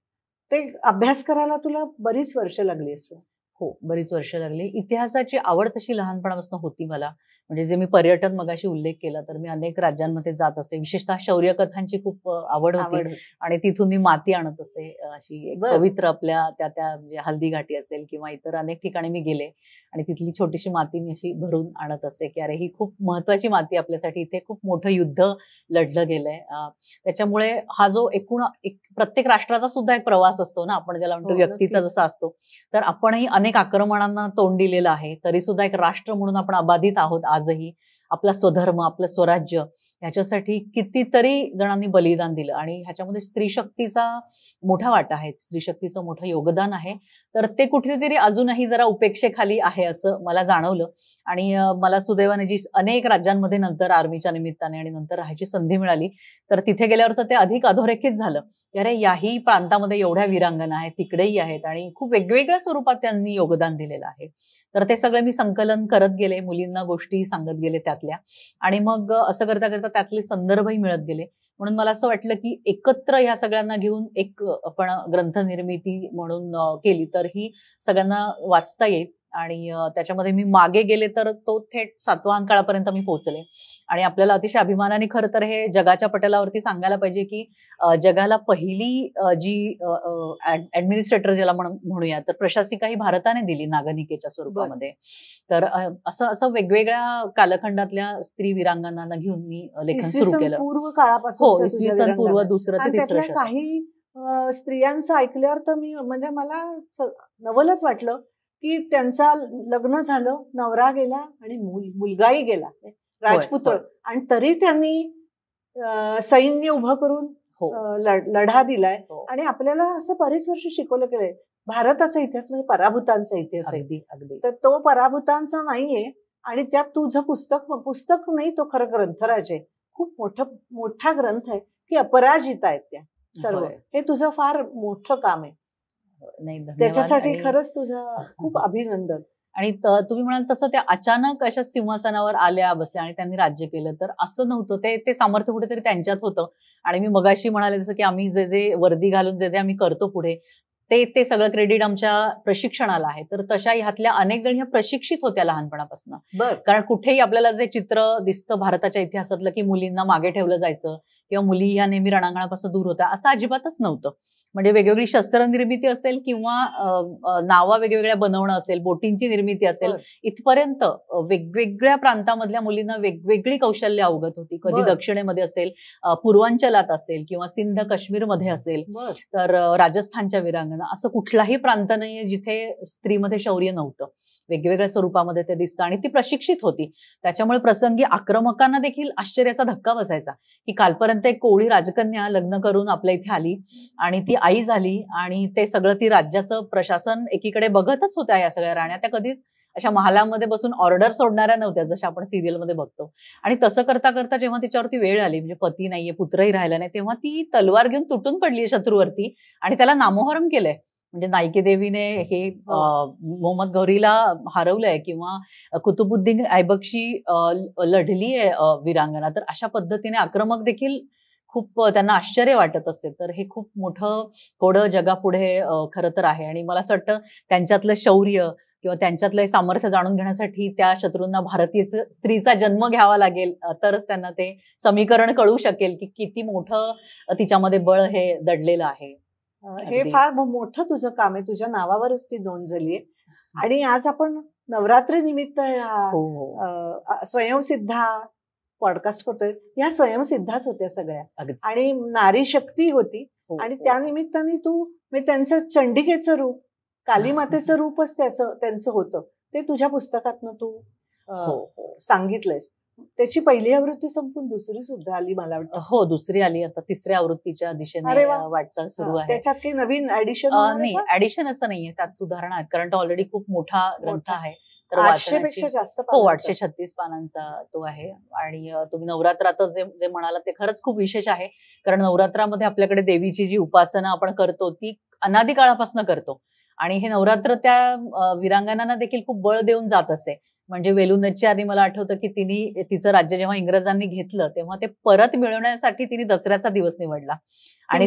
ते अभ्यास करायला तुला बरीच वर्ष लागली असं? हो, बरीच वर्ष लागली. इतिहासाची आवड तशी लहानपणापासून होती मला. म्हणजे जे मी पर्यटन मगाशी उल्लेख केला, तर मी अनेक राज्यांमध्ये जात असे. विशेषतः शौर्य कथांची खूप आवड होती आणि तिथून मी माती आणत असे. अशी एक पवित्र आपल्या त्या त्या म्हणजे हल्दी घाटी असेल किंवा इतर अनेक ठिकाणी मी गेले आणि तिथली छोटीशी माती मी अशी भरून आणत असे की अरे ही खूप महत्वाची माती आपल्यासाठी, इथे खूप मोठं युद्ध लढलं गेलंय. त्याच्यामुळे हा जो एकूण प्रत्येक राष्ट्राचा सुद्धा एक प्रवास असतो ना, आपण ज्याला म्हणतो व्यक्तीचा जसा असतो, तर आपणही अनेक आक्रमणांना तोंड दिलेलं आहे, तरी सुद्धा एक राष्ट्र म्हणून आपण अबाधित आहोत आजही. आपला स्वधर्म, आपलं स्वराज्य ह्याच्यासाठी कितीतरी जणांनी बलिदान दिलं आणि ह्याच्यामध्ये स्त्री शक्तीचा मोठा वाटा आहे, स्त्री शक्तीचं मोठं योगदान आहे. तर ते कुठेतरी अजूनही जरा उपेक्षेखाली आहे असं मला जाणवलं. आणि मला सुदैवाने जी अनेक राज्यांमध्ये नंतर आर्मीच्या निमित्ताने आणि नंतर राहायची संधी मिळाली, तर तिथे गेल्यावर तर ते अधिक अधोरेखित झालं. अरे याही प्रांतामध्ये एवढ्या वीरांगना आहेत, तिकडेही आहेत आणि खूप वेगवेगळ्या स्वरूपात त्यांनी योगदान दिलेलं आहे. तर ते सगळे मी संकलन करत गेले, मुलींना गोष्टी सांगत गेले त्यातल्या, आणि मग असं करता करता त्यातले संदर्भही मिळत गेले. म्हणून मला असं वाटलं की एकत्र ह्या सगळ्यांना घेऊन एक आपण ग्रंथ निर्मिती म्हणून केली तर ही सगळ्यांना वाचता येईल. आणि त्याच्यामध्ये मी मागे गेले तर तो थेट सातवाहन काळापर्यंत मी पोहोचले. आणि आपल्याला अतिशय अभिमानाने खरं तर हे जगाच्या पटलावरती सांगायला पाहिजे की जगाला पहिली जी ऍडमिनिस्ट्रेटर ज्याला म्हणूया तर प्रशासिका ही भारताने दिली नागनिकेच्या स्वरूपामध्ये. तर असं वेगवेगळ्या कालखंडातल्या स्त्री वीरांगनांना घेऊन मी लेखन सुरू केलं. पूर्व काळापासून, हो, इसवी सन पूर्व दुसरं ते तिसरं शतक. काही स्त्रियांचं ऐकल्यावर तर म्हणजे मला नवलच वाटलं की त्यांचा लग्न झालं, नवरा गेला आणि मुलगाही गेला, राजपुत्र, आणि तरी त्यांनी सैन्य उभं करून लढा दिलाय. आणि आपल्याला असं बरेच वर्ष शिकवलं गेलंय भारताचा इतिहास म्हणजे पराभूतांचा इतिहास आहे. तर तो पराभूतांचा नाहीये आणि त्यात तुझं पुस्तक नाही, तो खरं ग्रंथराज आहे. खूप मोठा ग्रंथ आहे की अपराजिता आहेत त्या सर्व. हे तुझं फार मोठं काम आहे. नाही, त्याच्यासाठी खरंच तुझं खूप अभिनंदन. आणि तुम्ही म्हणाल तसं त्या अचानक अशा सिंहासनावर आल्या बसल्या आणि त्यांनी राज्य केलं, तर असं नव्हतं. ते सामर्थ्य कुठेतरी त्यांच्यात होतं. आणि मी मगाशी म्हणाले तसं की आम्ही जे वर्दी घालून जे आम्ही करतो पुढे, ते सगळं क्रेडिट आमच्या प्रशिक्षणाला आहे. तर तशा ह्यातल्या अनेक जण ह्या प्रशिक्षित होत्या लहानपणापासून. कारण कुठेही आपल्याला जे चित्र दिसतं भारताच्या इतिहासातलं की मुलींना मागे ठेवलं जायचं किंवा मुली ह्या नेहमी रणांगणापासून दूर होत्या, असं अजिबातच नव्हतं. म्हणजे वेगवेगळी शस्त्र निर्मिती असेल किंवा नावा वेगवेगळ्या बनवणं असेल, बोटींची निर्मिती असेल, इथपर्यंत वेगवेगळ्या प्रांतामधल्या मुलींना वेगवेगळी कौशल्य अवगत होती. कधी दक्षिणेमध्ये असेल, पूर्वांचलात असेल किंवा सिंध काश्मीरमध्ये असेल, तर राजस्थानच्या वीरांगना, असं कुठलाही प्रांत नाहीये जिथे स्त्रीमध्ये शौर्य नव्हतं. वेगवेगळ्या स्वरूपामध्ये ते दिसतं आणि ती प्रशिक्षित होती. त्याच्यामुळे प्रसंगी आक्रमकांना देखील आश्चर्याचा धक्का बसायचा की कालपर्यंत एक कोळी राजकन्या लग्न करून आपल्या इथे आली आणि ती आई झाली आणि ते सगळं ती राज्याचं प्रशासन एकीकडे बघतच होत्या. या सगळ्या राण्या त्या कधीच अशा महालामध्ये बसून ऑर्डर सोडणाऱ्या नव्हत्या जशा आपण सिरियलमध्ये बघतो. आणि तसं करता करता जेव्हा तिच्यावरती वेळ आली, म्हणजे पती नाहीये, पुत्रही राहिला नाही, तेव्हा ती तलवार घेऊन तुटून पडली शत्रूवरती आणि त्याला नामोहरम केलंय. म्हणजे नायके देवीने हे मोहम्मद गौरीला हरवलंय किंवा कुतुबुद्दीन ऐबकशी लढली आहे वीरांगना. तर अशा पद्धतीने आक्रमक देखील खूप त्यांना आश्चर्य वाटत असते. तर हे खूप मोठं कोडं जगापुढे खरं तर आहे. आणि मला असं वाटतं त्यांच्यातलं शौर्य किंवा त्यांच्यातलं सामर्थ्य जाणून घेण्यासाठी त्या शत्रूंना भारतीय स्त्रीचा जन्म घ्यावा लागेल, तरच त्यांना ते समीकरण कळू शकेल की किती मोठं तिच्यामध्ये बळ हे दडलेलं आहे. हे फार मोठं तुझं काम आहे, तुझ्या नावावरच ती नोंद झालीये. आणि आज आपण नवरात्री निमित्त स्वयंसिद्धा पॉडकास्ट करतोय. या स्वयंसिद्धाच होत्या सगळ्या आणि नारी शक्ती होती. आणि त्या निमित्ताने तू त्यांचं चंडिकेचं रूप, कालीमातेचं रूपच त्यांचं होतं, ते तुझ्या पुस्तकातनं तू सांगितलंयस. त्याची पहिली आवृत्ती संपून दुसरी सुद्धा आली मला वाटतं. हो, दुसरी आली, आता तिसऱ्या आवृत्तीच्या दिशेने वाटचाल सुरू आहे. त्याच्यात काही नवीन ऍडिशन नाही, ऍडिशन असं नाहीये, त्यात सुधारणा आहेत, कारण तो ऑलरेडी खूप मोठा ग्रंथ आहे. 800 पेक्षा जास्त, हो 836 पानांचा तो आहे. आणि तुम्ही नवरात्रात जे म्हणाला ते खरंच खूप विशेष आहे, कारण नवरात्रामध्ये आपल्याकडे देवीची जी उपासना आपण करतो ती अनादी काळापासून करतो. आणि हे नवरात्र त्या वीरांगनांना देखील खूप बळ देऊन जात असे. म्हणजे वेलू आधी मला आठवतं की तिचं राज्य जेव्हा इंग्रजांनी घेतलं तेव्हा ते परत मिळवण्यासाठी तिने दसऱ्याचा दिवस निवडला आणि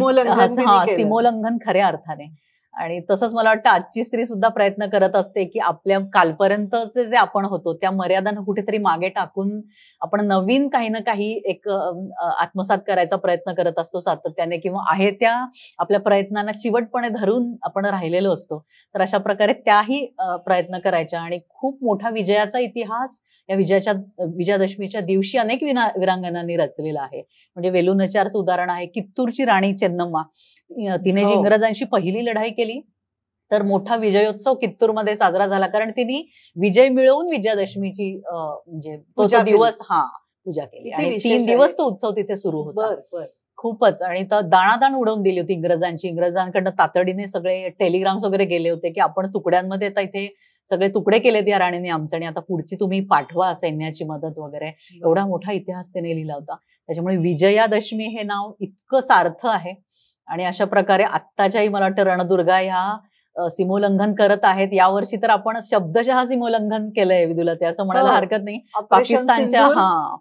सीमोल्लंघन खऱ्या अर्थाने. आणि तसंच मला वाटतं आजची स्त्री सुद्धा प्रयत्न करत असते की आपल्या कालपर्यंतचे जे आपण होतो त्या मर्यादांना कुठेतरी मागे टाकून आपण नवीन काही ना काही एक आत्मसात करायचा प्रयत्न करत असतो सातत्याने, किंवा आहे त्या आपल्या प्रयत्नांना चिवटपणे धरून आपण राहिलेलो असतो. तर अशा प्रकारे त्याही प्रयत्न करायच्या आणि खूप मोठा विजयाचा इतिहास या विजयादशमीच्या दिवशी अनेक वीरांगणांनी रचलेला आहे. म्हणजे वेलुनचारचं उदाहरण आहे, कित्तूरची राणी चेन्नम्मा, तिने जी इंग्रजांशी पहिली लढाई केली तर मोठा विजयोत्सव कित्तूरमध्ये साजरा झाला, कारण तिने विजय मिळवून विजयादशमीची म्हणजे तो दिवस पूजा केली आणि 3 दिवस तो उत्सव तिथे सुरू होता. खूपच. आणि तर दाणादाण उडवून दिली होती इंग्रजांकडनं तातडीने सगळे टेलिग्राम्स वगैरे गेले होते की आपण तुकड्यांमध्ये आता इथे सगळे तुकडे केलेत या राणीने आमचे, आणि आता पुढची तुम्ही पाठवा सैन्याची मदत वगैरे. एवढा मोठा इतिहास त्याने लिहिला होता. त्याच्यामुळे विजयादशमी हे नाव इतकं सार्थ आहे. आणि अशा प्रकारे आत्ताच्याही मला वाटतं रणदुर्गा ह्या सीमोल्लंघन करत आहेत. यावर्षी तर आपण शब्दशः सीमोल्लंघन केलंय विदुला, ते असं म्हणायला हरकत नाही. पाकिस्तानच्या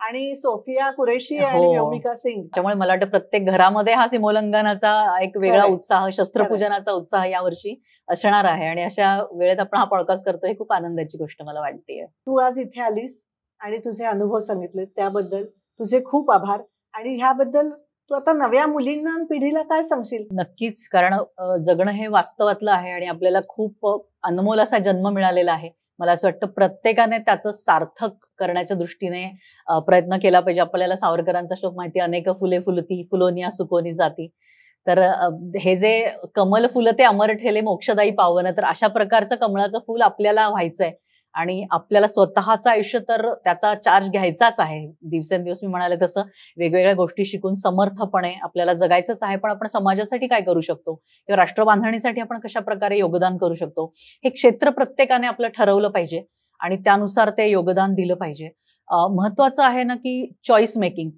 आणि सोफिया कुरेशी आणि व्योमिका सिंग. त्यामुळे मला वाटतं प्रत्येक घरामध्ये हा सीमोल्लंघनाचा एक वेगळा उत्साह, शस्त्रपूजनाचा उत्साह यावर्षी असणार आहे. आणि अशा वेळेत आपण हा पॉडकास्ट करतोय, ही खूप आनंदाची गोष्ट मला वाटते. तू आज इथे आलीस आणि तुझे अनुभव सांगितले त्याबद्दल तुझे खूप आभार. आणि ह्याबद्दल तू आता नव्या मुलींना पिढीला काय सांगशील? नक्कीच, कारण जगणं हे वास्तवातलं आहे आणि आपल्याला खूप अनमोल असा जन्म मिळालेला आहे. मला असं वाटतं प्रत्येकाने त्याचं सार्थक करण्याच्या दृष्टीने प्रयत्न केला पाहिजे. आपल्याला सावरकरांचा श्लोक माहिती, अनेक फुले फुलती फुलोनिया सुकोनी जाती. तर हे जे कमल फुलते अमर ठेले मोक्षदायी पावन, तर अशा प्रकारचं कमळाचं फुल आपल्याला व्हायचंय आणि आपल्याला स्वतःचं आयुष्य तर त्याचा चार्ज घ्यायचाच आहे. दिवसेंदिवस मी म्हणाले तसं वेगवेगळ्या गोष्टी शिकून समर्थपणे आपल्याला जगायचंच आहे. पण आपण समाजासाठी काय करू शकतो किंवा राष्ट्रबांधणीसाठी आपण कशा प्रकारे योगदान करू शकतो, हे क्षेत्र प्रत्येकाने आपलं ठरवलं पाहिजे आणि त्यानुसार ते योगदान दिलं पाहिजे. महत्वाचं आहे ना की चॉईस मेकिंग.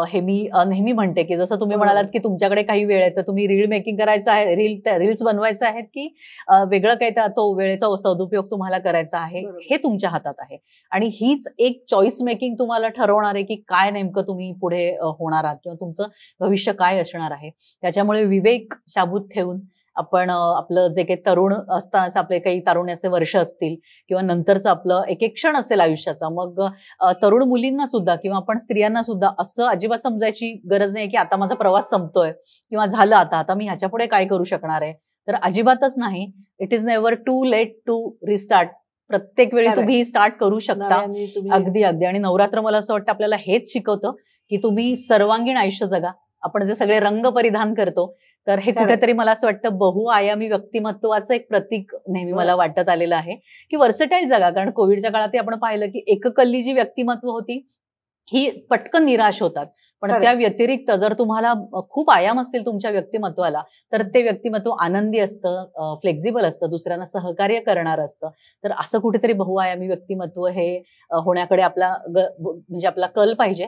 हे मी नेहमी म्हणते की जसं तुम्ही म्हणालात की तुमच्याकडे काही वेळ आहे तर तुम्ही रील मेकिंग करायचं आहे, रील्स बनवायचं आहेत की वेगळं काही तो वेळेचा सदुपयोग तुम्हाला करायचा आहे, हे तुमच्या हातात आहे. आणि हीच एक चॉईस मेकिंग तुम्हाला ठरवणार आहे की काय नेमकं तुम्ही पुढे होणार आहात किंवा तुमचं भविष्य काय असणार आहे. त्याच्यामुळे विवेक शाबूत ठेवून आपण आपलं जे काही तरुण असतानाच आपले काही तारुण्याचे वर्ष असतील किंवा नंतरचं आपलं एक एक क्षण असेल आयुष्याचा, मग तरुण मुलींना सुद्धा किंवा आपण स्त्रियांना सुद्धा असं अजिबात समजायची गरज नाही की आता माझा प्रवास संपतोय किंवा झालं आता मी ह्याच्या पुढे काय करू शकणार आहे. तर अजिबातच नाही. It is never too late to restart. प्रत्येक वेळी तुम्ही स्टार्ट करू शकता. अगदी अगदी. आणि नवरात्र मला असं वाटतं आपल्याला हेच शिकवतं की तुम्ही सर्वांगीण आयुष्य जगा. आपण जे सगळे रंग परिधान करतो तर हे कुठेतरी मला असं वाटतं बहुआयामी व्यक्तिमत्वाचं एक प्रतीक नेहमी मला वाटत आलेलं आहे की वर्सटाईल जगा. कारण कोविडच्या काळातही आपण पाहिलं की एककल्ली जी व्यक्तिमत्व होती ही पटकन निराश होतात. पण त्या व्यतिरिक्त जर तुम्हाला खूप आयाम असतील तुमच्या व्यक्तिमत्वाला तर ते व्यक्तिमत्व आनंदी असतं, फ्लेक्झिबल असतं, दुसऱ्यांना सहकार्य करणार असतं. तर असं कुठेतरी बहुआयामी व्यक्तिमत्व हे होण्याकडे म्हणजे आपला कल पाहिजे,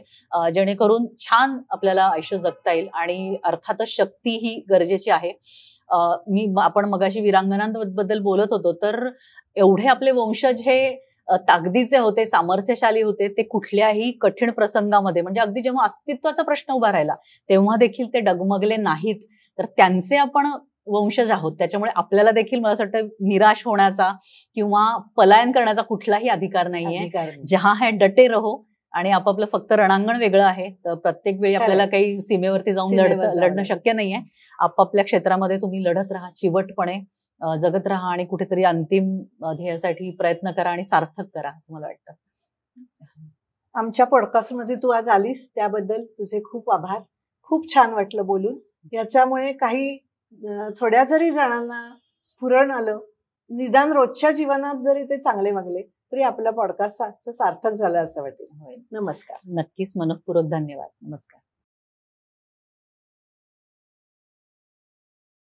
जेणेकरून छान आपल्याला आयुष्य जगता येईल. आणि अर्थातच शक्ती ही गरजेची आहे. आपण मगाशी वीरांगणांबद्दल बोलत होतो तर एवढे आपले वंशज हे ताकदीचे होते, सामर्थ्यशाली होते. ते कुठल्याही कठीण प्रसंगामध्ये म्हणजे अगदी जेव्हा अस्तित्वाचा प्रश्न उभा राहिला तेव्हा देखील ते डगमगले नाहीत. तर त्यांचे आपण वंशज आहोत. त्याच्यामुळे आपल्याला देखील मला असं वाटतं निराश होण्याचा किंवा पलायन करण्याचा कुठलाही अधिकार नाहीये. जहां है डटे रहो. आणि आपापलं फक्त रणांगण वेगळं आहे. तर प्रत्येक वेळी आपल्याला काही सीमेवरती जाऊन लढणं शक्य नाहीये. आपापल्या क्षेत्रामध्ये तुम्ही लढत राहा, चिवटपणे जगत राहा आणि कुठेतरी अंतिम ध्येयासाठी प्रयत्न करा आणि सार्थक करा, असं मला वाटतं. आमच्या पॉडकास्टमध्ये तू आज आलीस त्याबद्दल तुझे खूप आभार. खूप छान वाटलं बोलून. याच्यामुळे काही थोड्या जरी जणांना स्फुरण आलं, निदान रोजच्या जीवनात जरी ते चांगले वागले तरी आपल्या पॉडकास्टचं सार्थक झालं असं वाटेल. नमस्कार. नक्कीच, मनःपूर्वक धन्यवाद. नमस्कार.